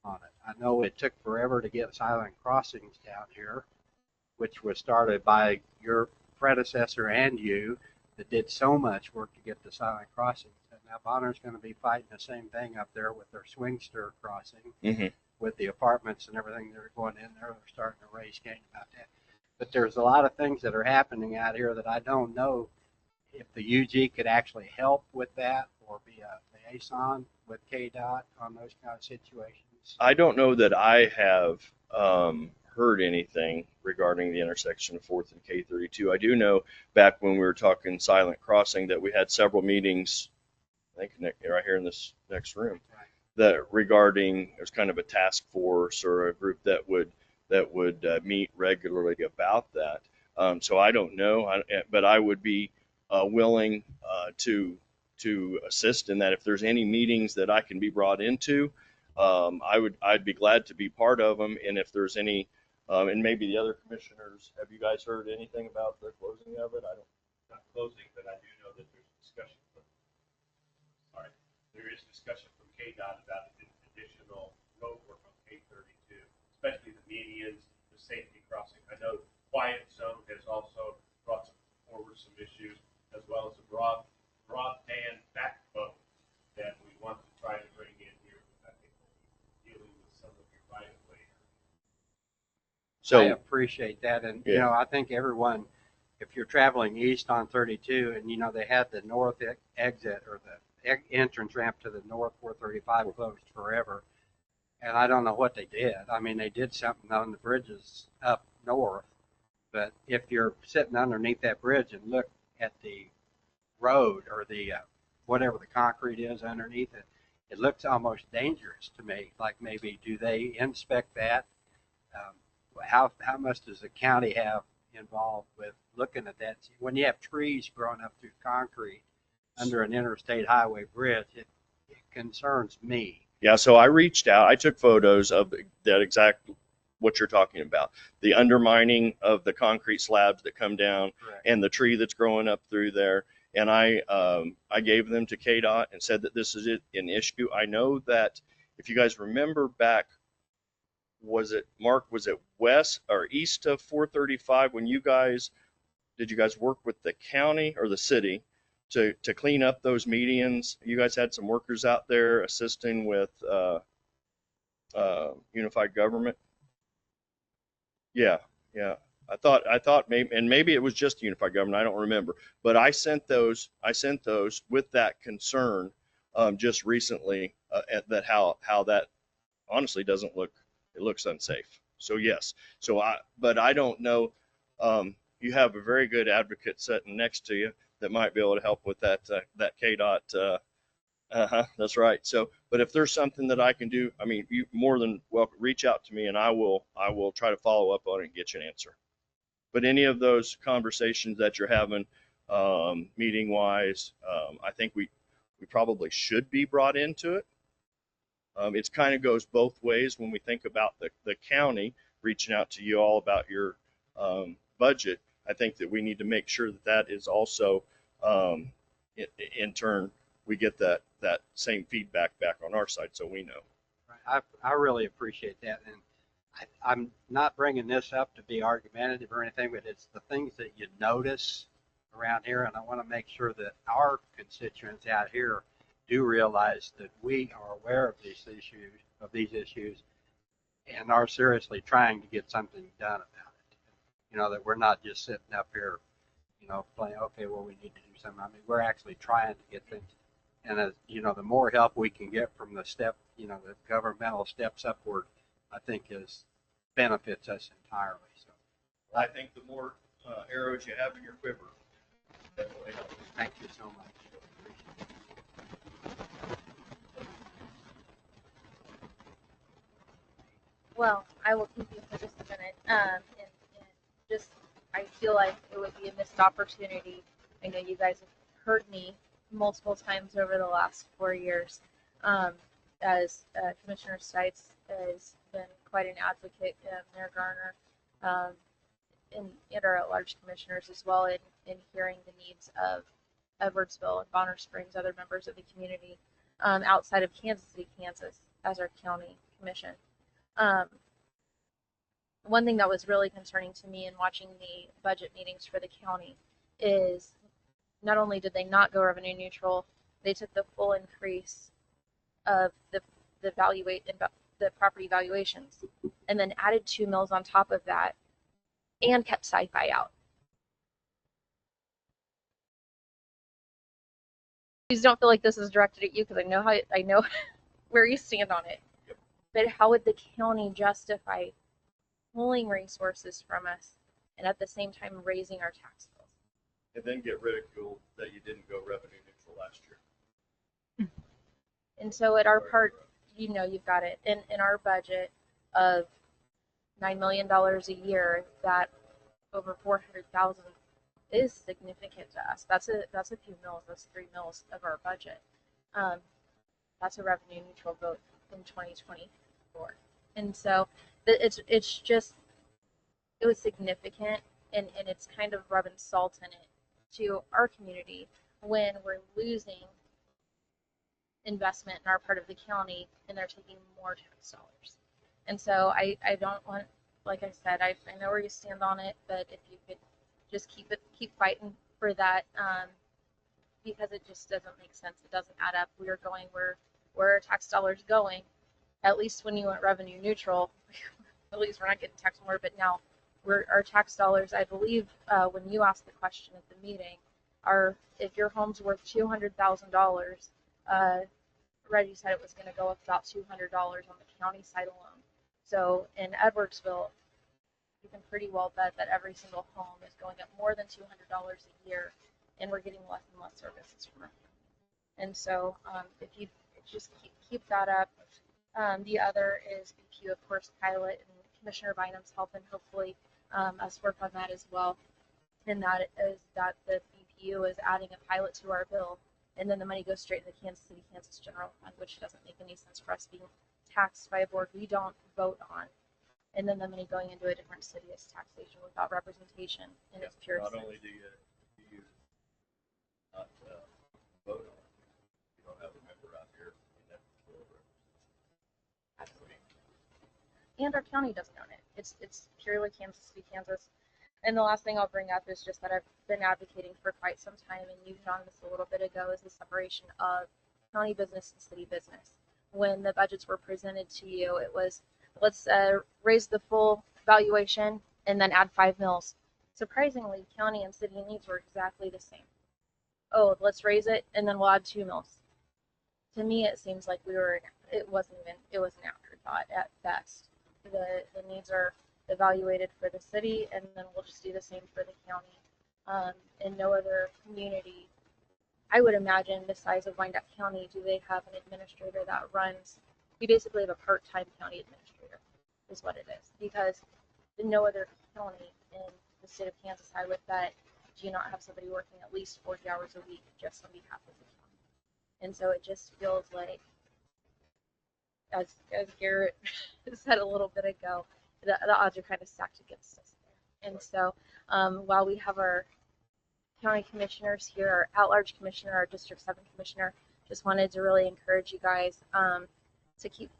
S4: on it? I know it took forever to get silent crossings down here, which was started by your predecessor and you that did so much work to get the silent crossings. And now Bonner's going to be fighting the same thing up there with their Swingster crossing, with the apartments and everything that are going in there. They're starting to raise Cain about that. But there's a lot of things that are happening out here that I don't know if the UG could actually help with that or be a liaison with KDOT on those kind of situations.
S10: I don't know that I have heard anything regarding the intersection of 4th and K32. I do know back when we were talking silent crossing that we had several meetings, I think right here in this next room, that regarding, it was kind of a task force or a group that would meet regularly about that. So I don't know, but I would be willing to assist in that. If there's any meetings that I can be brought into, I'd be glad to be part of them. And if there's any, and maybe the other commissioners, have you guys heard anything about the closing of it? Not closing, but I do know that there's discussion. There is discussion from KDOT about additional road work on K32, especially the medians, the safety crossing. I know quiet zone has also brought forward some issues, as well as a broadband backbone that we want to try to bring in here. I think dealing with some of your right of way.
S4: So I appreciate that, and you know, I think everyone, if you're traveling east on 32, and you know they had the north exit or the entrance ramp to the north 435 closed forever, and I don't know what they did. I mean, they did something on the bridges up north, but if you're sitting underneath that bridge and look at the road or the whatever the concrete is underneath it, it looks almost dangerous to me. Like maybe do they inspect that? How much does the county have involved with looking at that? When you have trees growing up through concrete under an interstate highway bridge, it concerns me.
S10: Yeah, so I reached out. I took photos of that exact what you're talking about, the undermining of the concrete slabs that come down. Correct. And the tree that's growing up through there. And I gave them to KDOT and said that this is an issue. I know that if you guys remember back, was it west or east of 435 when did you guys work with the county or the city to clean up those medians? You guys had some workers out there assisting with unified government. Yeah. I thought maybe it was just unified government. I don't remember, but I sent those with that concern just recently that how that honestly doesn't look. It looks unsafe. So yes. But I don't know. You have a very good advocate sitting next to you that might be able to help with that KDOT. That's right. So, but if there's something that I can do, I mean, you more than welcome, reach out to me and I will try to follow up on it and get you an answer. But any of those conversations that you're having, meeting wise, I think we probably should be brought into it. It kind of goes both ways when we think about the county reaching out to you all about your budget. I think that we need to make sure that is also, in turn, we get that same feedback back on our side so we know.
S4: I really appreciate that. And I'm not bringing this up to be argumentative or anything, but it's the things that you notice around here. And I want to make sure that our constituents out here do realize that we are aware of these issues and are seriously trying to get something done about it. You know, that we're not just sitting up here, you know, playing, okay, well, we need to do something. I mean, we're actually trying to get things. And as you know, the more help we can get from the the governmental steps upward, I think is benefits us entirely. So
S10: I think the more arrows you have in your quiver, definitely helps.
S4: thank you so much.
S2: Well, I will keep you for just a minute. And just, I feel like it would be a missed opportunity. I know you guys have heard me multiple times over the last 4 years. As Commissioner Stites has been quite an advocate, Mayor Garner, and our at-large commissioners as well in hearing the needs of Edwardsville and Bonner Springs, other members of the community outside of Kansas City, Kansas, as our county commission. One thing that was really concerning to me in watching the budget meetings for the county is not only did they not go revenue neutral, they took the full increase of the property valuations and then added 2 mills on top of that and kept sci-fi out. Please don't feel like this is directed at you because I know where you stand on it.
S10: Yep.
S2: But how would the county justify pulling resources from us and at the same time raising our tax bills?
S10: And then get ridiculed that you didn't go revenue neutral last year.
S2: And so at our part, you've got it in our budget of $9 million a year, that over 400,000 is significant to us. That's a few mills. That's 3 mills of our budget. That's a revenue neutral vote in 2024. And so it's just, it was significant, and it's kind of rubbing salt in it to our community when we're losing investment in our part of the county and they're taking more tax dollars. And so I don't want, like I said, I know where you stand on it, but if you could just keep fighting for that, because it just doesn't make sense. It doesn't add up. We are going where our tax dollars going. At least when you went revenue neutral, at least we're not getting taxed more. But now our tax dollars, I believe, when you asked the question at the meeting, are if your home's worth $200,000, Reggie said it was going to go up about $200 on the county side alone. So in Edwardsville, you can pretty well bet that every single home is going up more than $200 a year, and we're getting less and less services from our county. And so if you just keep that up. The other is BPU, of course, pilot, and Commissioner Bynum's helping hopefully us work on that as well. And that is that the BPU is adding a pilot to our bill, and then the money goes straight into Kansas City, Kansas General Fund, which doesn't make any sense for us being taxed by a board we don't vote on, and then the money going into a different city is taxation without representation in its pure sense.
S10: Not only do you not vote on it, you don't have a member out here in that
S2: Absolutely. And our county doesn't own it. It's purely Kansas City, Kansas. And the last thing I'll bring up is just that I've been advocating for quite some time, and you hit on this a little bit ago, is the separation of county business and city business. When the budgets were presented to you, it was, let's raise the full valuation and then add 5 mills. Surprisingly, county and city needs were exactly the same. Oh, let's raise it and then we'll add 2 mills. To me, it seems like it was an afterthought at best. The needs are evaluated for the city, and then we'll just do the same for the county. In no other community, I would imagine, the size of Wyandotte County, do they have an administrator that runs? We basically have a part-time county administrator, is what it is. Because in no other county in the state of Kansas, I would bet, do you not have somebody working at least 40 hours a week just on behalf of the county? And so it just feels like, as Garrett said a little bit ago, the odds are kind of stacked against us there. And so while we have our county commissioners here, our at-large commissioner, our District 7 commissioner, just wanted to really encourage you guys to keep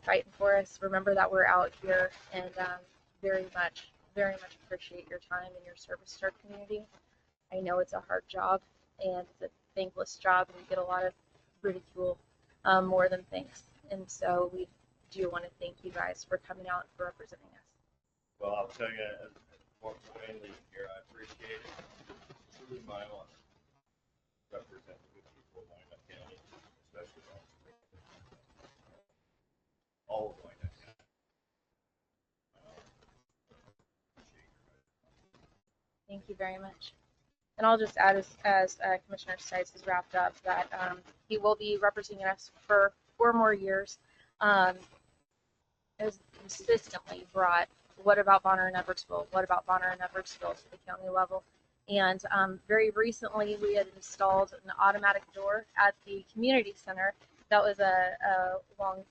S2: fighting for us. Remember that we're out here, and very much appreciate your time and your service to our community. I know it's a hard job, and it's a thankless job, and we get a lot of ridicule more than thanks. And so we do want to thank you guys for coming out and for representing us.
S10: Well, I'll tell you, as one family here, I appreciate it. It's truly my honor to represent the good people of Wyandotte County.
S2: Thank you very much. And I'll just add, as Commissioner Stites has wrapped up, that he will be representing us for 4 more years. Has consistently brought, what about Bonner and Edwardsville? What about Bonner and Edwardsville to the county level? And very recently, we had installed an automatic door at the community center. That was a long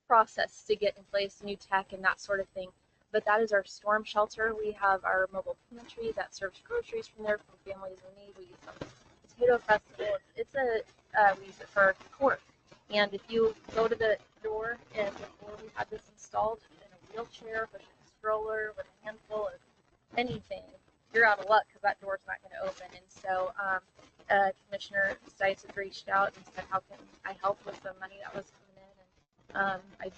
S2: process to get in place, new tech and that sort of thing. But that is our storm shelter. We have our mobile pantry that serves groceries from there for families in need. We use some potato festival. It's we use it for court. And if you go to the door, and before we had this installed, in a wheelchair, with a stroller, with a handful of anything, you're out of luck because that door's not going to open. And so Commissioner Stites had reached out and said, how can I help with the money that was coming in? And I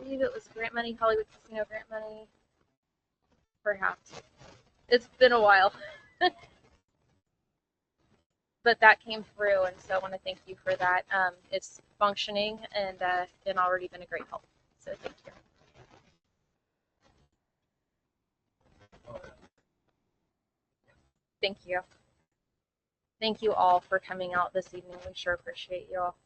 S2: believe it was grant money, Hollywood Casino grant money, perhaps. It's been a while. But that came through, and so I want to thank you for that. It's functioning and already been a great help. So thank you. Thank you. Thank you all for coming out this evening. We sure appreciate you all.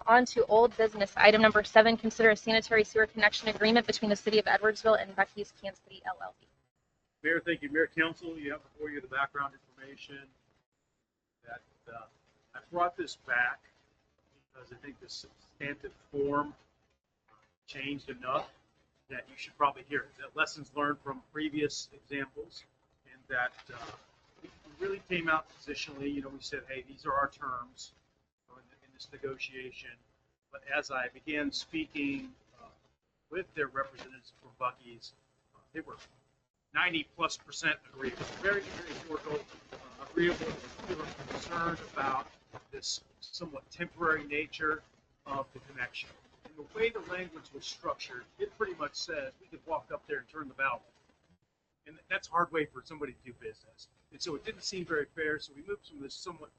S2: On to old business. Item number 7, consider a sanitary sewer connection agreement between the City of Edwardsville and Bucky's Kansas City LLC.
S5: Mayor, thank you. Mayor, Council, you have before you the background information that I brought this back because I think the substantive form changed enough that you should probably hear it. That lessons learned from previous examples, and that we really came out positionally. You know, we said, hey, these are our terms in this negotiation. But as I began speaking with their representatives from Bucky's, they were 90+% agreeable, very, very cordial, agreeable. We were concerned about this somewhat temporary nature of the connection. And the way the language was structured, it pretty much says we could walk up there and turn the valve on. And that's a hard way for somebody to do business. And so it didn't seem very fair, so we moved from this somewhat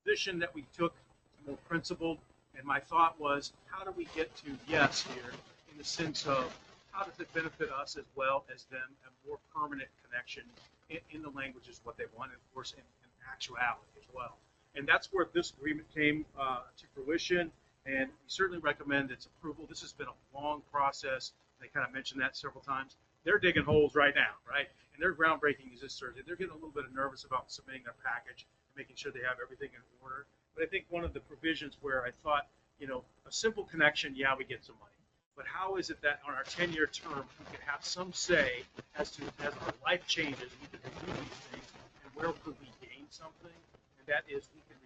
S5: position that we took to more principled. And my thought was, how do we get to yes here in the sense of, how does it benefit us as well as them, a more permanent connection in the language is what they want, and of course in actuality as well. And that's where this agreement came to fruition, and we certainly recommend its approval. This has been a long process. They kind of mentioned that several times. They're digging holes right now, right? And their groundbreaking is this Thursday. They're getting a little bit nervous about submitting their package and making sure they have everything in order. But I think one of the provisions where I thought, you know, a simple connection, yeah, we get some money. But how is it that on our 10-year term, we can have some say as to, as our life changes, we can review these things, and where could we gain something? And that is, we can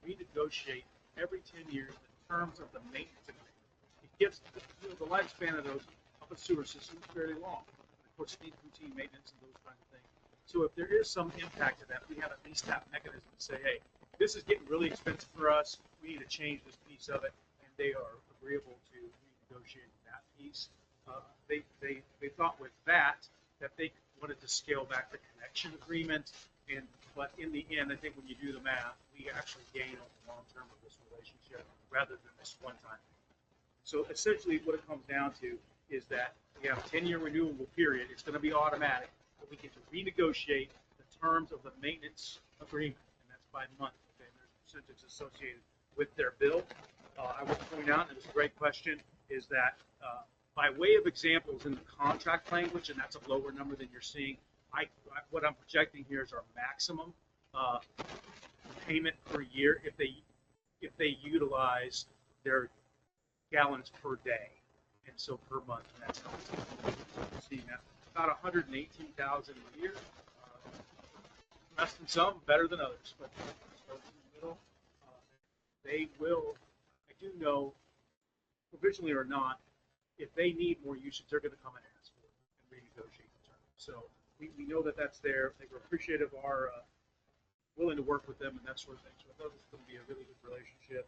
S5: renegotiate every 10 years the terms of the maintenance agreement. It gives, you know, the lifespan of those of a sewer system is fairly long. Of course, it needs routine maintenance and those kinds of things. So if there is some impact to that, we have at least that mechanism to say, hey, this is getting really expensive for us. We need to change this piece of it, and they are agreeable to negotiate that piece. They thought with that they wanted to scale back the connection agreement, but in the end, I think when you do the math, we actually gain on the long term of this relationship rather than this one time. So essentially, what it comes down to is that we have a 10-year renewable period. It's going to be automatic, but we get to renegotiate the terms of the maintenance agreement, and that's by month. Okay? And there's a percentage associated with their bill. I would point out, and it's a great question, is that by way of examples in the contract language, and that's a lower number than you're seeing, what I'm projecting here is our maximum payment per year if they utilize their gallons per day, and so per month. And that's how it's seeing that about 118,000 a year, less than some, better than others, but in the middle, they will. I do know, provisionally or not, if they need more usage, they're going to come and ask for it and renegotiate the terms. So we know that that's there. They were appreciative of our willing to work with them and that sort of thing. So I thought it was going to be a really good relationship.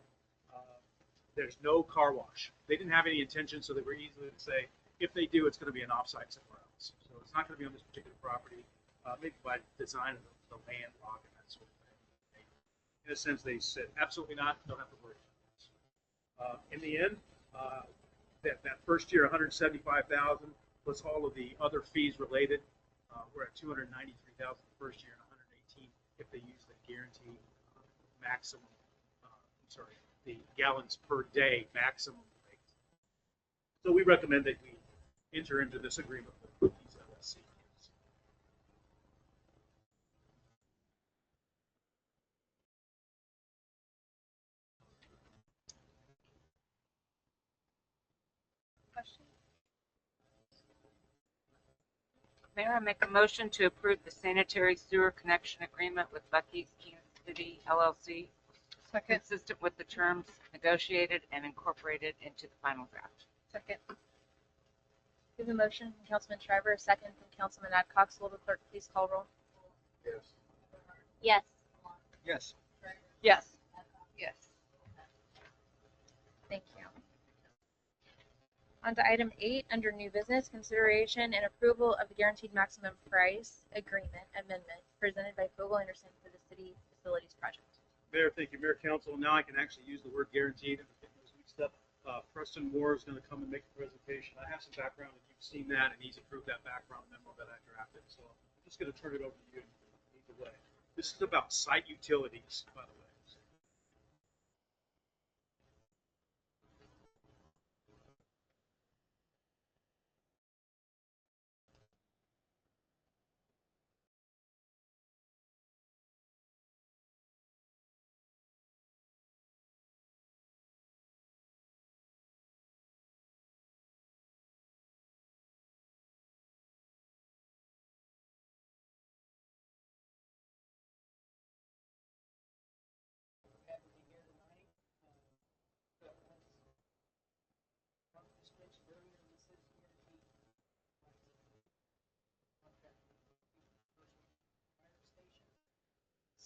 S5: There's no car wash. They didn't have any intention, so they were easy to say, if they do, it's going to be an offsite somewhere else. So it's not going to be on this particular property, maybe by design of the land block and that sort of thing. In a sense, they said, absolutely not, don't have to worry about this. In the end, that first year, 175,000 plus all of the other fees related. We're at 293,000 the first year and 118 if they use the guaranteed maximum. The gallons per day maximum rate. So we recommend that we enter into this agreement with these LSCs.
S2: Question?
S3: Mayor, I make a motion to approve the sanitary sewer connection agreement with Bucky's Kansas City LLC, consistent with the terms negotiated and incorporated into the final draft.
S2: Second. We have a motion from Councilman Shriver, a second from Councilman Adcox. Will the clerk please call roll?
S6: Yes.
S2: Yes.
S4: Yes.
S3: Yes. Yes.
S2: Thank you. On to item 8, under new business, consideration and approval of the guaranteed maximum price agreement amendment presented by Fogel Anderson for the city facilities project.
S5: Mayor, thank you, Mayor, Council. Now I can actually use the word guaranteed. As we step, Preston Moore is going to come and make a presentation. I have some background, if you've seen that, and he's approved that background memo that I drafted. So I'm just going to turn it over to you either way. This is about site utilities, by the way.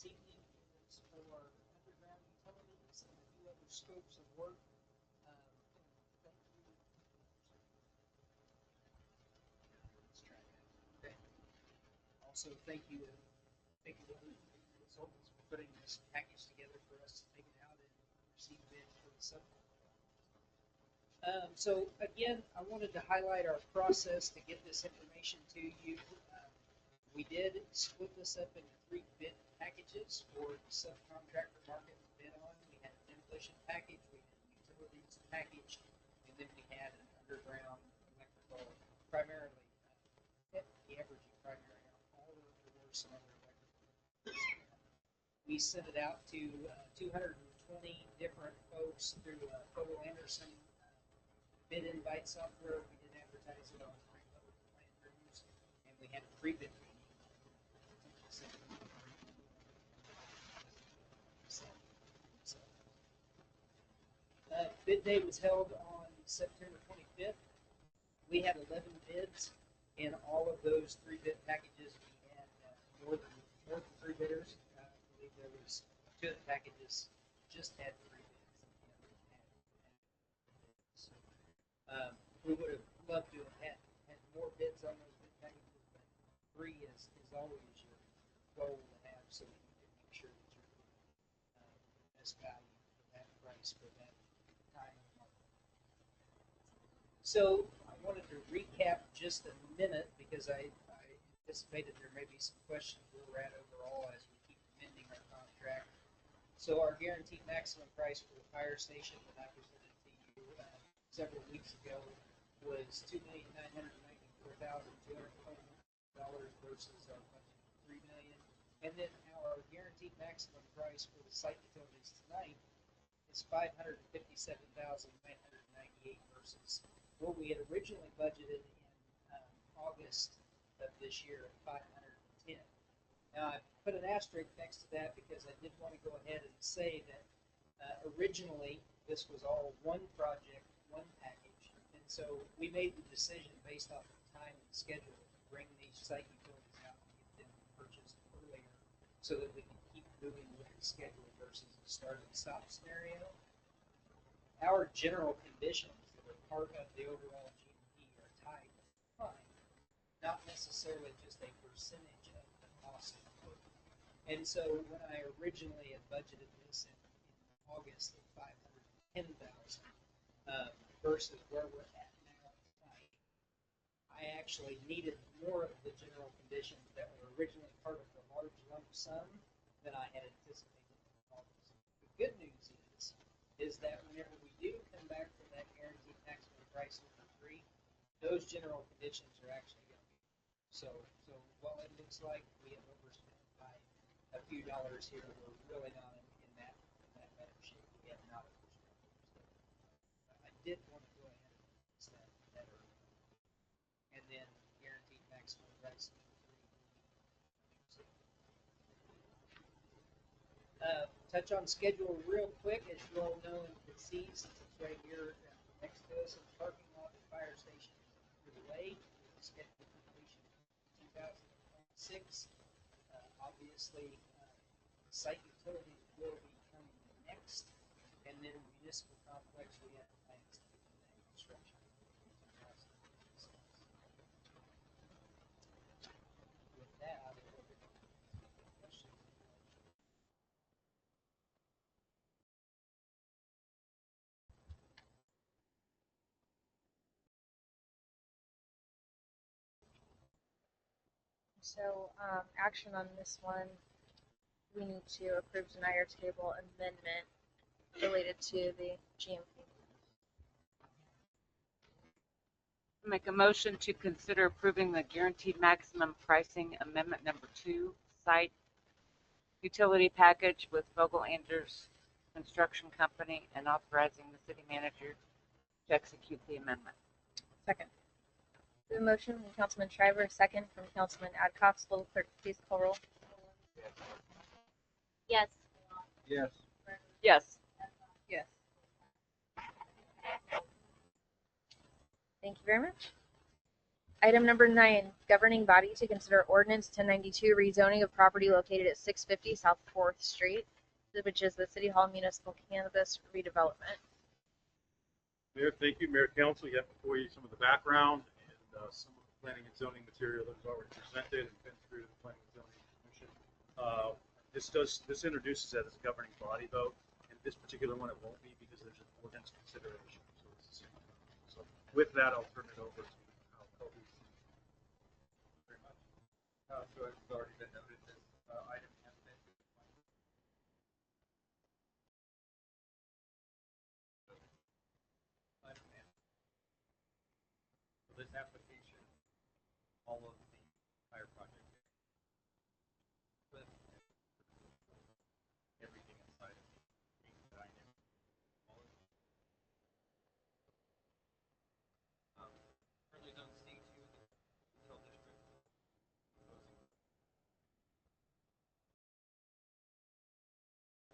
S11: Seeking is for underground utilities and a few other scopes of work. Thank you. Let's try that. Okay. Also, thank you to the consultants for putting this package together for us to take it out and receive bids for the sub. So again, I wanted to highlight our process to get this information to you. We did split this up into 3 bid packages for the subcontractor market to bid on. We had a demolition package, we had a utilities package, and then we had an underground electrical, primarily the average primary all of there were some other electrical. We sent it out to 220 different folks through Fogel Anderson bid invite software. We did advertise it on 3 public land rooms, and we had a pre-bid meeting. Bid day was held on September 25th. We had 11 bids. In all of those 3 bid packages, we had more than 3 bidders. I believe there was 2 of the packages just had 3 bids. We would have loved to have had more bids on those bid packages, but 3 is always your goal to have, so that you can make sure that you're getting the best value for that price for that time of the market. So I wanted to recap just a minute because I anticipated there may be some questions where we're at overall as we keep amending our contract. So our guaranteed maximum price for the fire station that I presented to you several weeks ago was $2,994,220 versus our budget of $3 million. And then our guaranteed maximum price for the site utilities tonight is $557,998 versus what we had originally budgeted in August of this year at $510. Now I put an asterisk next to that because I did want to go ahead and say that originally this was all one project, one package, and so we made the decision based off of time and schedule to bring these site utilities out and get them purchased earlier so that we can keep moving with the schedule versus a start and stop scenario. Our general conditions that are part of the overall GDP are tied to time, not necessarily just a percentage of the cost of the work. And so when I originally had budgeted this in August at $510,000, versus where we're at now tonight. I actually needed more of the general conditions that were originally part of the large lump sum than I had anticipated. The good news is that whenever we do come back for that guaranteed maximum price number 3, those general conditions are actually going to be. So while it looks like we have overspent by a few dollars here, we're really not in that better shape. We have not overspent. I did want to go ahead and fix that better. And then guaranteed maximum price number 3. Touch on schedule real quick. As you all know and can see, since it's right here next to us in the parking lot, the fire station is underway. Scheduled completion 2026. Obviously, site utilities will be coming next, and then municipal complex, we have plans to begin that construction in 2026. With that, I will open up to questions.
S2: So, action on this one, we need to approve, deny, or table amendment related to the GMP.
S3: Make a motion to consider approving the guaranteed maximum pricing amendment number 2 site utility package with Vogel Anders Construction Company and authorizing the city manager to execute the amendment.
S2: Second. The motion from Councilman Shriver, second from Councilman Adcox. Will the clerk please call roll?
S12: Yes.
S4: Yes.
S3: Yes.
S2: Yes. Thank you very much. Item number 9, governing body to consider ordinance 1092 rezoning of property located at 650 South 4th Street, which is the City Hall Municipal Cannabis Redevelopment.
S5: Mayor, thank you. Mayor, Council, you have before you some of the background and some of the planning and zoning material that was already presented and been through the planning and zoning commission. This introduces that as a governing body though. In this particular one, it won't be because there's an ordinance consideration. So with that, I'll turn it over to Kobe. Very much.
S13: So it's already been noted, this item has been. So this application, all of the entire project, with everything inside of the design. Currently zone C2, the retail district.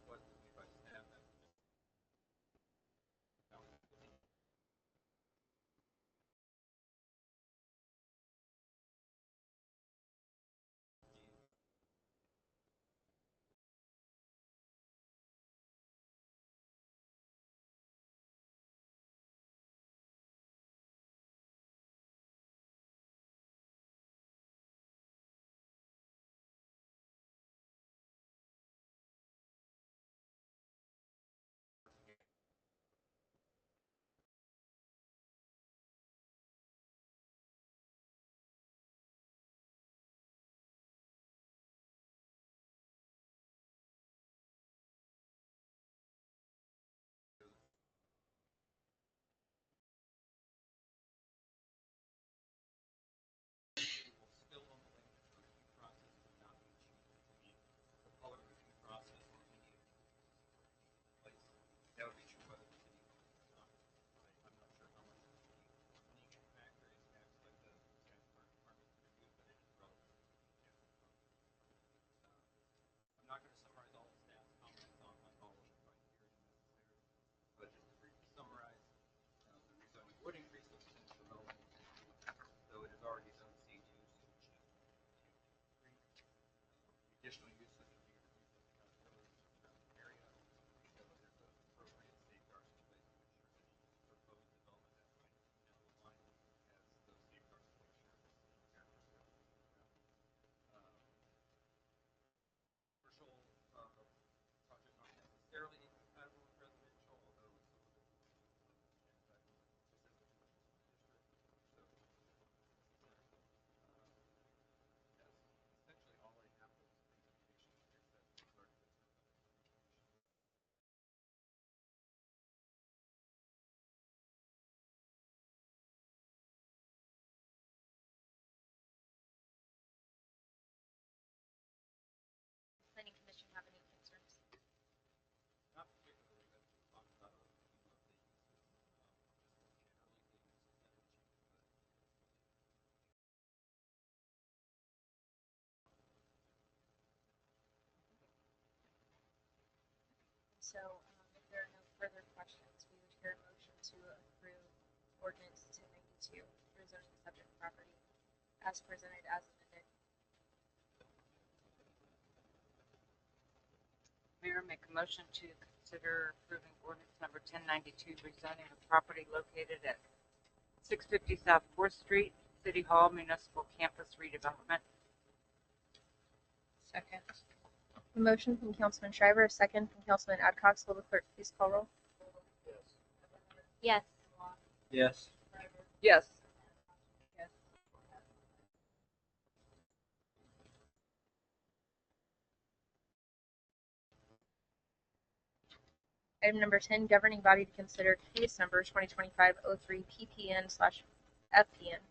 S13: What we by staff that
S2: So if there are no further questions, we would hear a motion to approve ordinance 1092, rezoning subject property as presented as amended.
S3: Mayor, make a motion to consider approving ordinance number 1092, rezoning of property located at 650 South 4th Street, City Hall Municipal Campus redevelopment.
S11: Second.
S2: A motion from Councilman Shriver, a second from Councilman Adcox. Will the clerk please call roll?
S3: Yes.
S4: Yes.
S3: Yes.
S11: Yes.
S2: Item number 10, governing body to consider case number 2025-03 PPN/FPN,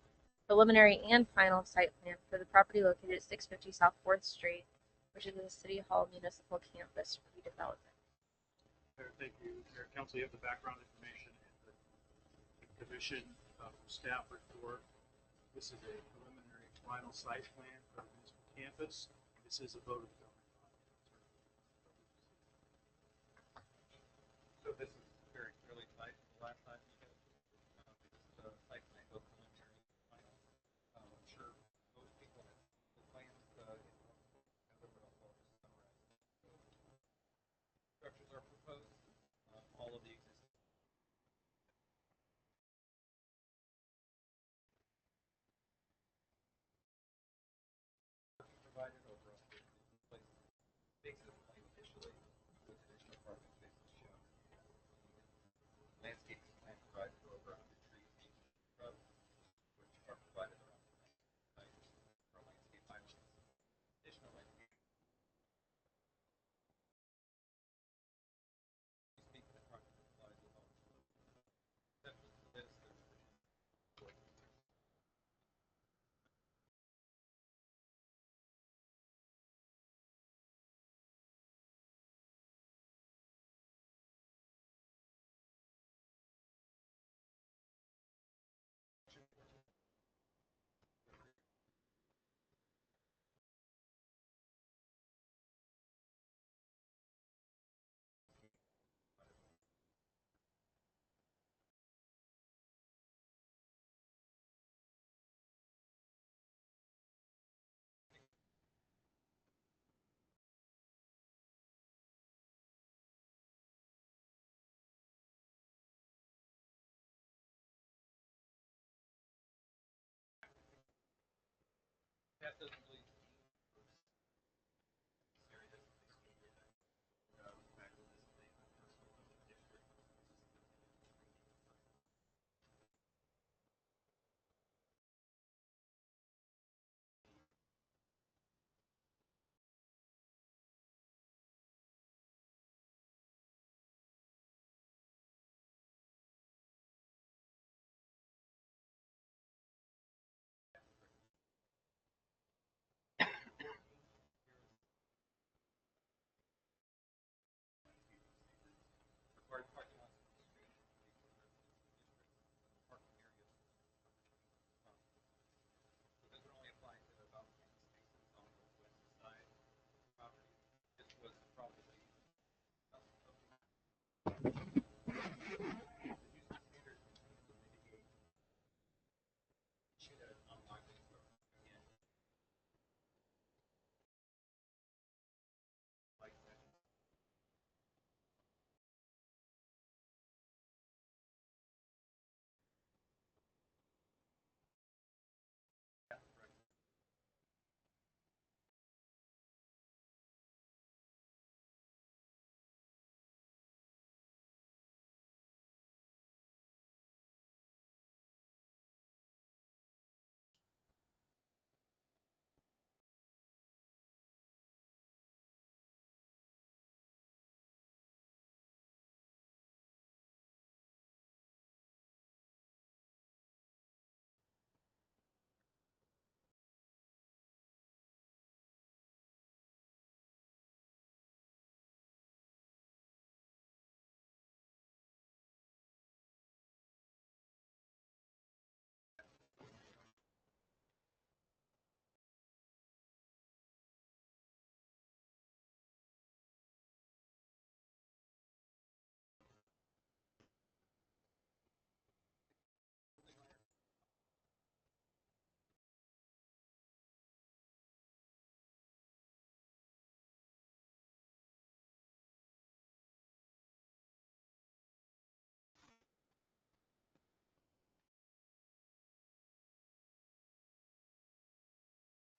S2: preliminary and final site plan for the property located at 650 South 4th Street, which is the City Hall Municipal Campus redevelopment.
S5: Thank you, Mayor. Council, you have the background information in the commission staff report. This is a preliminary final site plan for the municipal campus. This is a vote of the governing body.
S13: So this is very clearly tied to the last time you guys, this site plan, both preliminary and final. I'm sure most people have the plans, and but I'll just summarize. Structures are proposed, all of the existing provided over a place faces plan initially with additional parking spaces shown. Landscape plan provided over 100 trees, being shrubs, which are provided around the site for landscape islands. Additional landscape. Speak to the project applies with all exceptions to this. That doesn't really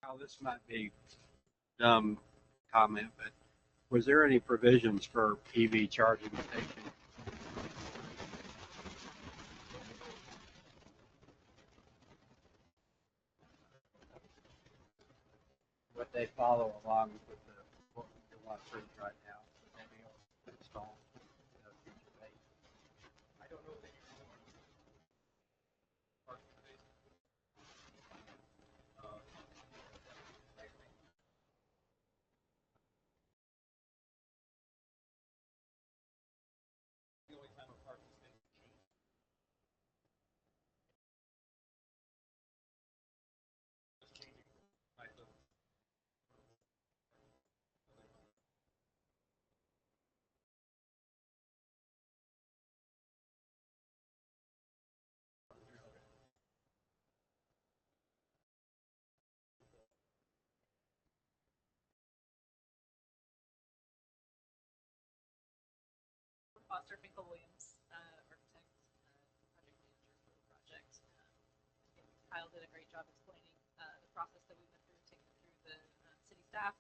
S4: Now, this might be dumb comment, but was there any provisions for EV charging stations? Would they follow along with what we want approved right now? Would they be able to install at a future date?
S13: I don't know that you want parking spaces. The only time a parking space changes. Just changing type of.
S12: Foster Finkel Williams, architect, project manager for the project. I think Kyle did a great job explaining the process that we went through, taking through the city staff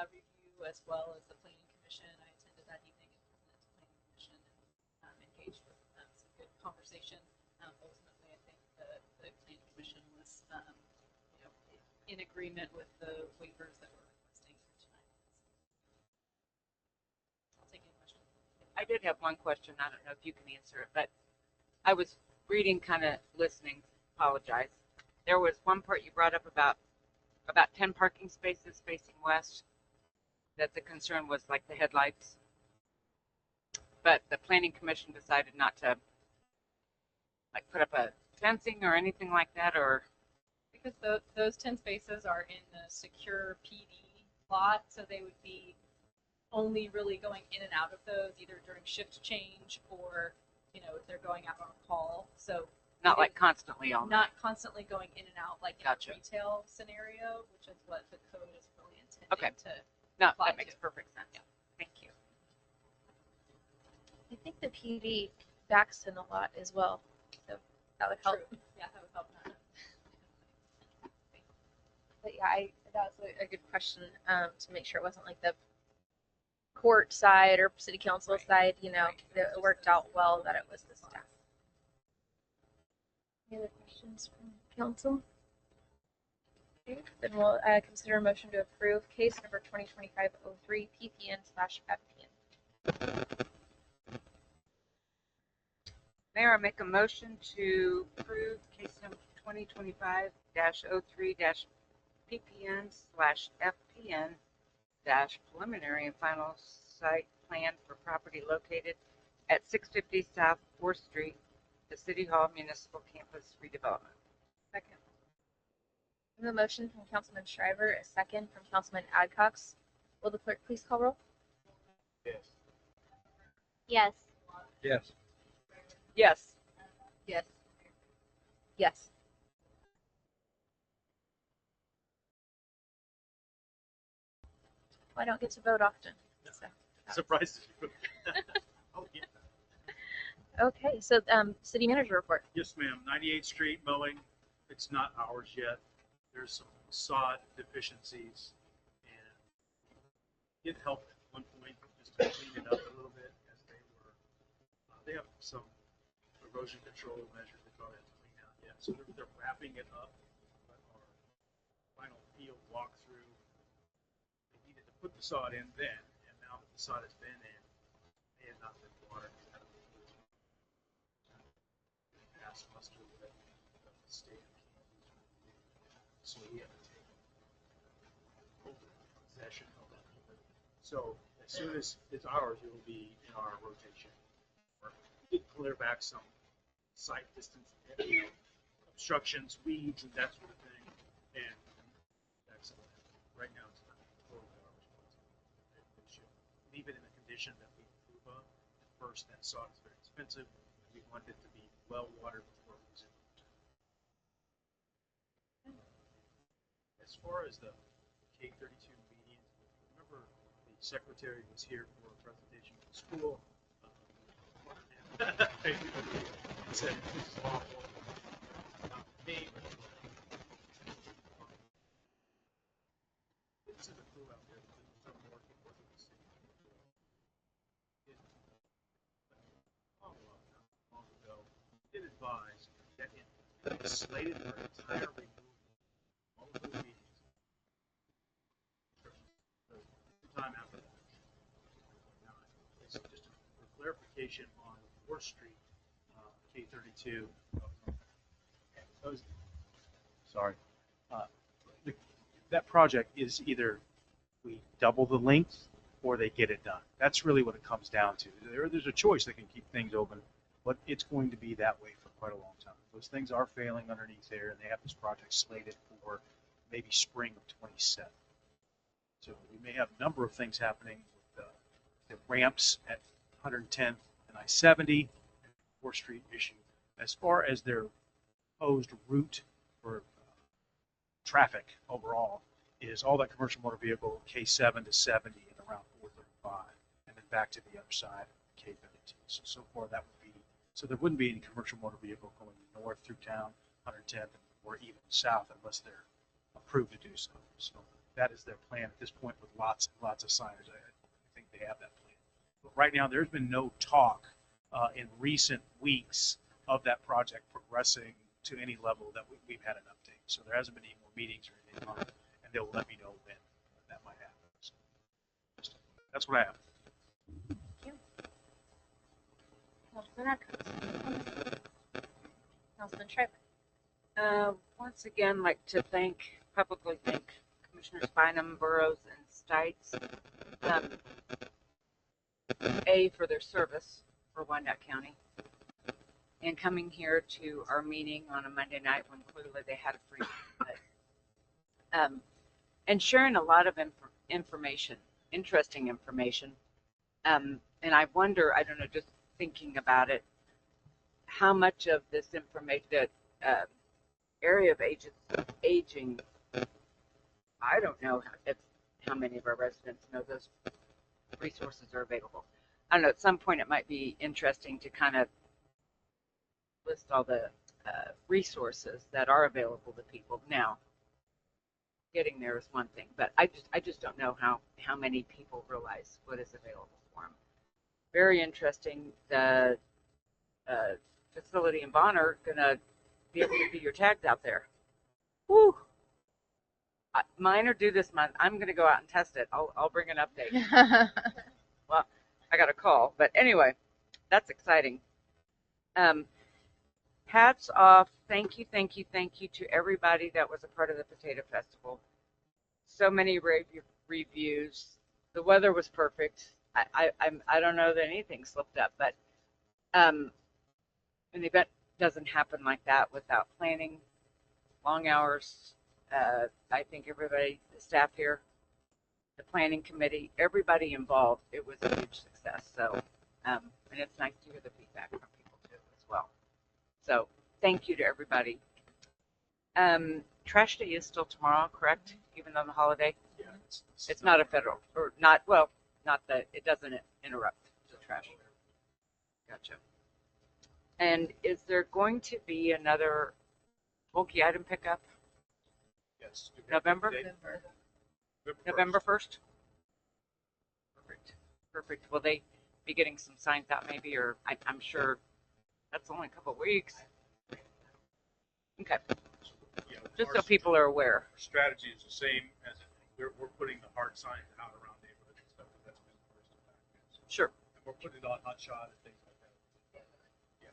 S12: review as well as the planning commission. I attended that evening and presented to planning commission and engaged with some good conversation. Ultimately, I think the planning commission was in agreement with the waivers that we're requesting here tonight. I'll take any questions.
S3: I did have one question. I don't know if you can answer it, but I was reading, kind of listening. Apologize. There was one part you brought up about 10 parking spaces facing west. That the concern was like the headlights, but the planning commission decided not to like put up a fencing or anything like that, or
S12: Because those 10 spaces are in the secure PD lot, so they would be only really going in and out of those either during shift change or, if they're going out on a call. So
S3: not like constantly on.
S12: not constantly going in and out like in
S3: Gotcha.
S12: a retail scenario, which is what the code is really intending
S3: Okay.
S12: to
S3: No,
S12: apply
S3: that makes
S12: to.
S3: perfect sense.
S12: Yeah.
S3: Thank you.
S2: I think the PD backs in a lot as well, so that would help.
S12: True. Yeah, that would help.
S2: But yeah, that was a good question to make sure it wasn't like the court side or city council side. That it worked out well that it was the staff. Any other questions from council? Okay, then we'll consider a motion to approve case number 2025-03 PPN/FPN.
S3: Mayor, I make a motion to approve case number 2025-03-PPN/FPN- preliminary and final site plan for property located at 650 South 4th Street, the City Hall Municipal Campus redevelopment.
S2: Second. We have a motion from Councilman Shriver, a second from Councilman Adcox. Will the clerk please call roll?
S5: Yes.
S2: Yes.
S4: Yes.
S3: Yes.
S12: Yes.
S2: Yes. Well, I don't get to vote often. So.
S5: Surprises you. Oh, yeah.
S2: Okay, so city manager report.
S5: Yes, ma'am. 98th Street mowing. It's not ours yet. There's some sod deficiencies, and it helped at one point just to clean it up a little bit as they were. They have some erosion control measures they probably have to clean out yet, so they're wrapping it up. But our final field walkthrough, they needed to put the sod in then, and now that the sod has been in, they had not been watered. Pass muster with the state of Kansas. So we have to take over possession of that. So as soon as it's ours, it will be in our rotation. We did clear back some site distance, obstructions, weeds, and that sort of thing. And that's right now it's not totally our responsibility. We should leave it in the condition that we approve of. First, that sod is very expensive. We want it to be well watered before we use it. As far as the K-32 median, remember the secretary was here for a presentation at the school. He said, this is awful. Not me, but advise that it is slated for entire removal of all of those meetings time after that. Now, it's just for clarification on 4th Street, K32. Sorry. Uh, that project is either we double the length or they get it done. That's really what it comes down to. There's a choice. They can keep things open, but it's going to be that way for quite a long time. Those things are failing underneath there, and they have this project slated for maybe spring of 27. So we may have a number of things happening with the ramps at 110th and I-70, 4th Street issue. As far as their proposed route for traffic overall is all that commercial motor vehicle K7 to 70 and around 435, and then back to the other side of K32. So far that would be, so there wouldn't be any commercial motor vehicle going north through town, 110th, or even south unless they're approved to do so. So that is their plan at this point with lots and lots of signage. I think they have that plan. But right now there's been no talk in recent weeks of that project progressing to any level that we've had an update. So there hasn't been any more meetings or anything on it, and they'll let me know when that might happen. So that's what I have.
S2: Councilman Atkins. Councilman Schreiber.
S3: Once again, like to publicly thank Commissioners Bynum, Burrows, and Stites, for their service for Wyandotte County, and coming here to our meeting on a Monday night when clearly they had a free but, and sharing a lot of information, interesting information. And I wonder, I don't know, just thinking about it, how much of this information, that area of aging, I don't know how many of our residents know those resources are available. I don't know, at some point it might be interesting to kind of list all the resources that are available to people now. Getting there is one thing, but I just don't know how many people realize what is available for them. Very interesting. The facility in Bonner gonna be able to do your tags out there. Woo! Mine are due this month. I'm gonna go out and test it. I'll bring an update. Well, I got a call, but anyway, that's exciting. Hats off. Thank you to everybody that was a part of the Potato Festival. So many reviews. The weather was perfect. I don't know that anything slipped up, but an event doesn't happen like that without planning, long hours. I think everybody, the staff here, the planning committee, everybody involved, it was a huge success. So, and it's nice to hear the feedback from people too as well. So thank you to everybody. Trash day is still tomorrow, correct? Even on the holiday?
S5: Yeah.
S3: It's not a federal, or not, well, not that, it doesn't interrupt the trash. Gotcha. And is there going to be another bulky item pickup?
S5: Yes.
S3: November? November 1st? Perfect. Will they be getting some signs out maybe, or I'm sure that's only a couple of weeks. Okay.
S5: Yeah,
S3: Just so people are aware.
S5: Our strategy is the same as we're putting the hard signs out around neighborhoods and stuff. That's been the first impact. So,
S3: Sure.
S5: and we're putting it on hot shot and things like that. Yeah.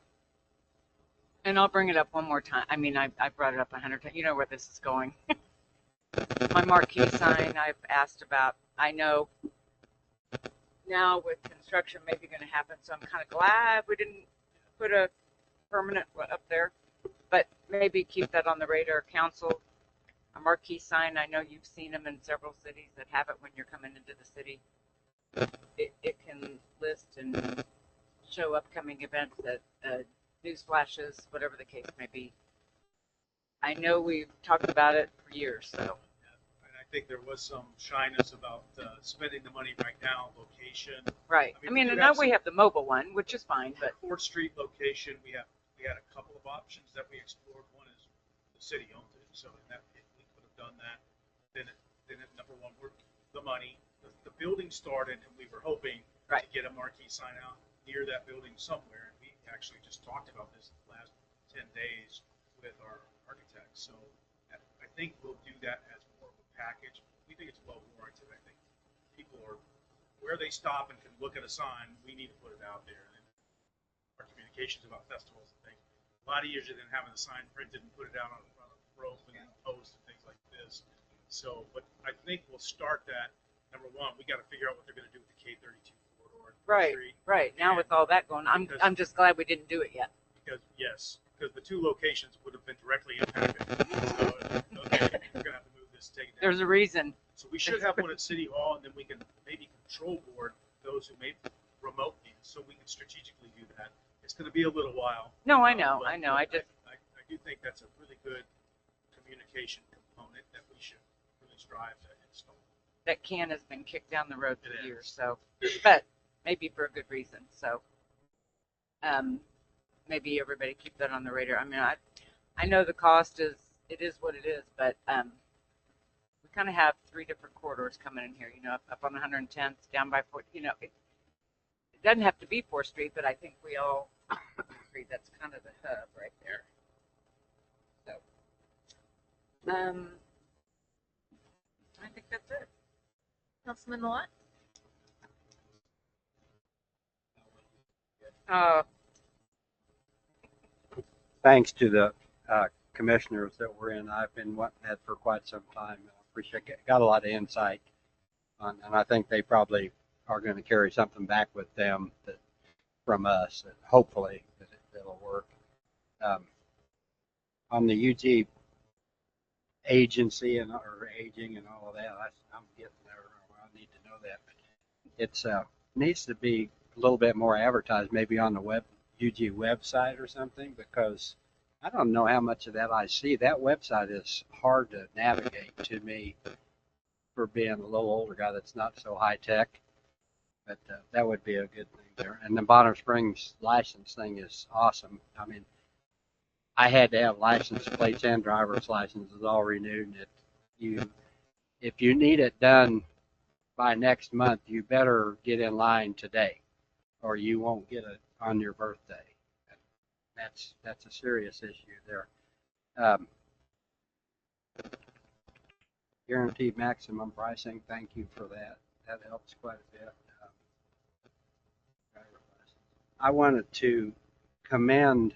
S3: And I'll bring it up one more time. I mean, I brought it up 100 times. You know where this is going. My marquee sign I've asked about. I know now with construction maybe going to happen, so I'm kind of glad we didn't put a permanent up there. But maybe keep that on the radar. Council, a marquee sign. I know you've seen them in several cities that have it when you're coming into the city. It can list and show upcoming events, that news flashes, whatever the case may be. I know we've talked about it for years, so.
S5: And I think there was some shyness about spending the money right now, location.
S3: Right. I mean, and now we have the mobile one, which is fine, but
S5: 4th Street location, we had a couple of options that we explored. One is the city owned it, so in that we could have done that. Then number one, the money. The building started, and we were hoping to get a marquee sign out near that building somewhere. And we actually just talked about this last 10 days with our architects. So I think we'll do that as more of a package. We think it's well warranted. I think people are, where they stop and can look at a sign, we need to put it out there. And our communications about festivals and things, a lot easier than having the sign printed and put it out on the front of rope and posts and things like this. So, but I think we'll start that. Number one, we got to figure out what they're going to do with the K32 corridor.
S3: Right. Now with all that going, I'm just glad we didn't do it yet.
S5: Because the two locations would have been directly impacted. So, okay, we're going to have to move this, take it down.
S3: There's a reason.
S5: So we should have one at City Hall, and then we can maybe control board those who may remote meetings, so we can strategically do that. It's going to be a little while.
S3: No, I know.
S5: But
S3: I
S5: do think that's a really good communication component that we should really strive to install.
S3: that can has been kicked down the road for
S5: It
S3: years.
S5: is.
S3: So, but maybe for a good reason. So, maybe everybody keep that on the radar. I mean, I know the cost is, it is what it is, but we kind of have three different corridors coming in here. You know, up on 110th, down by 4th. You know, it doesn't have to be 4th Street, but I think we all agree that's kind of the hub right there. So, I think that's it.
S2: Councilman Millett?
S4: Thanks to the commissioners that were in. I've been wanting that for quite some time. I appreciate it. Got a lot of insight on, and I think they probably are going to carry something back with them that from us, and hopefully that it'll work. On the UG agency and or aging and all of that, I'm getting there. I need to know that. But it's needs to be a little bit more advertised, maybe on the UG website or something, because I don't know how much of that I see. That website is hard to navigate to me for being a little older guy that's not so high tech. But that would be a good thing there. And the Bonner Springs license thing is awesome. I mean, I had to have license plates and driver's licenses all renewed. If you need it done by next month, you better get in line today, or you won't get it on your birthday. That's a serious issue there. Guaranteed maximum pricing. Thank you for that. That helps quite a bit. I wanted to commend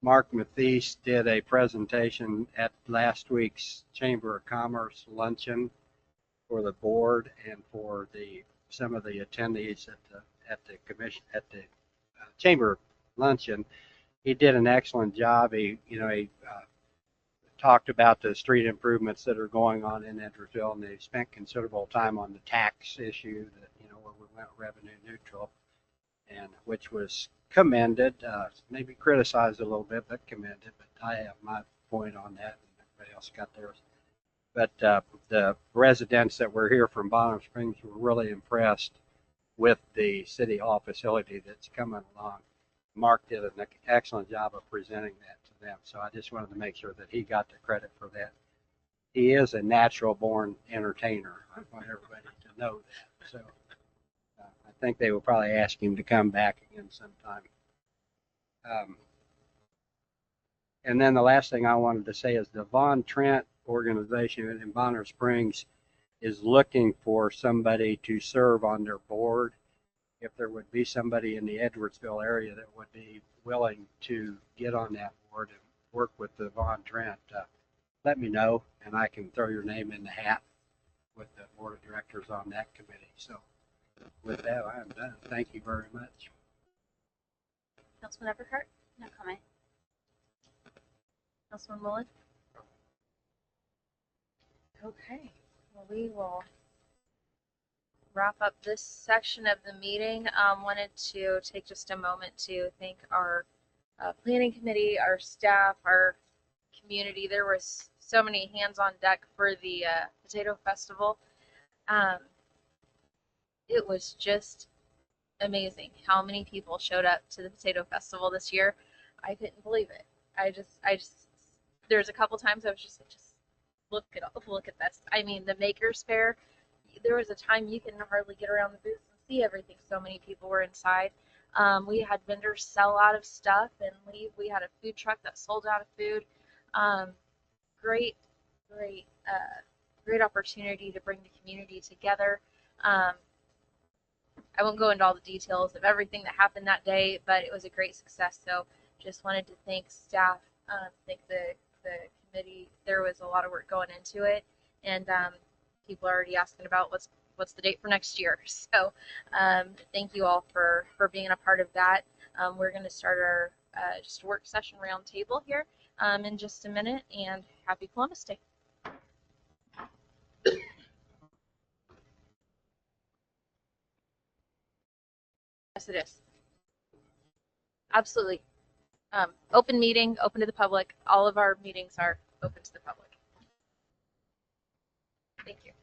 S4: Mark Mathies. Did a presentation at last week's Chamber of Commerce luncheon for the board and for some of the attendees at the commission at the chamber luncheon. He did an excellent job. He talked about the street improvements that are going on in Edwardsville, and they spent considerable time on the tax issue that where we went revenue neutral, and which was commended, maybe criticized a little bit, but commended. But I have my point on that, and everybody else got theirs. But the residents that were here from Bonner Springs were really impressed with the city hall facility that's coming along. Mark did an excellent job of presenting that to them, so I just wanted to make sure that he got the credit for that. He is a natural-born entertainer. I want everybody to know that. So I think they will probably ask him to come back again sometime. And then the last thing I wanted to say is the Von Trent organization in Bonner Springs is looking for somebody to serve on their board. If there would be somebody in the Edwardsville area that would be willing to get on that board and work with the Von Trent, let me know, and I can throw your name in the hat with the board of directors on that committee. So with that, I am done. Thank you very much.
S2: Councilman Everhart? No comment. Councilman Mullen? Okay, well, we will wrap up this section of the meeting. Wanted to take just a moment to thank our planning committee, our staff, our community. There was so many hands on deck for the Potato Festival. It was just amazing how many people showed up to the Potato Festival this year. I couldn't believe it. I just there's a couple times I was just look at this. I mean, the Makers Fair, there was a time you can hardly get around the booths and see everything. So many people were inside. We had vendors sell out of stuff and leave. We had a food truck that sold out of food. Great, great, great opportunity to bring the community together. I won't go into all the details of everything that happened that day, but it was a great success. So just wanted to thank staff, thank the committee. There was a lot of work going into it, and people are already asking about what's the date for next year. So thank you all for being a part of that. We're going to start our just work session round table here in just a minute, and happy Columbus Day. Yes, it is. Absolutely. Open meeting, open to the public. All of our meetings are open to the public. Thank you.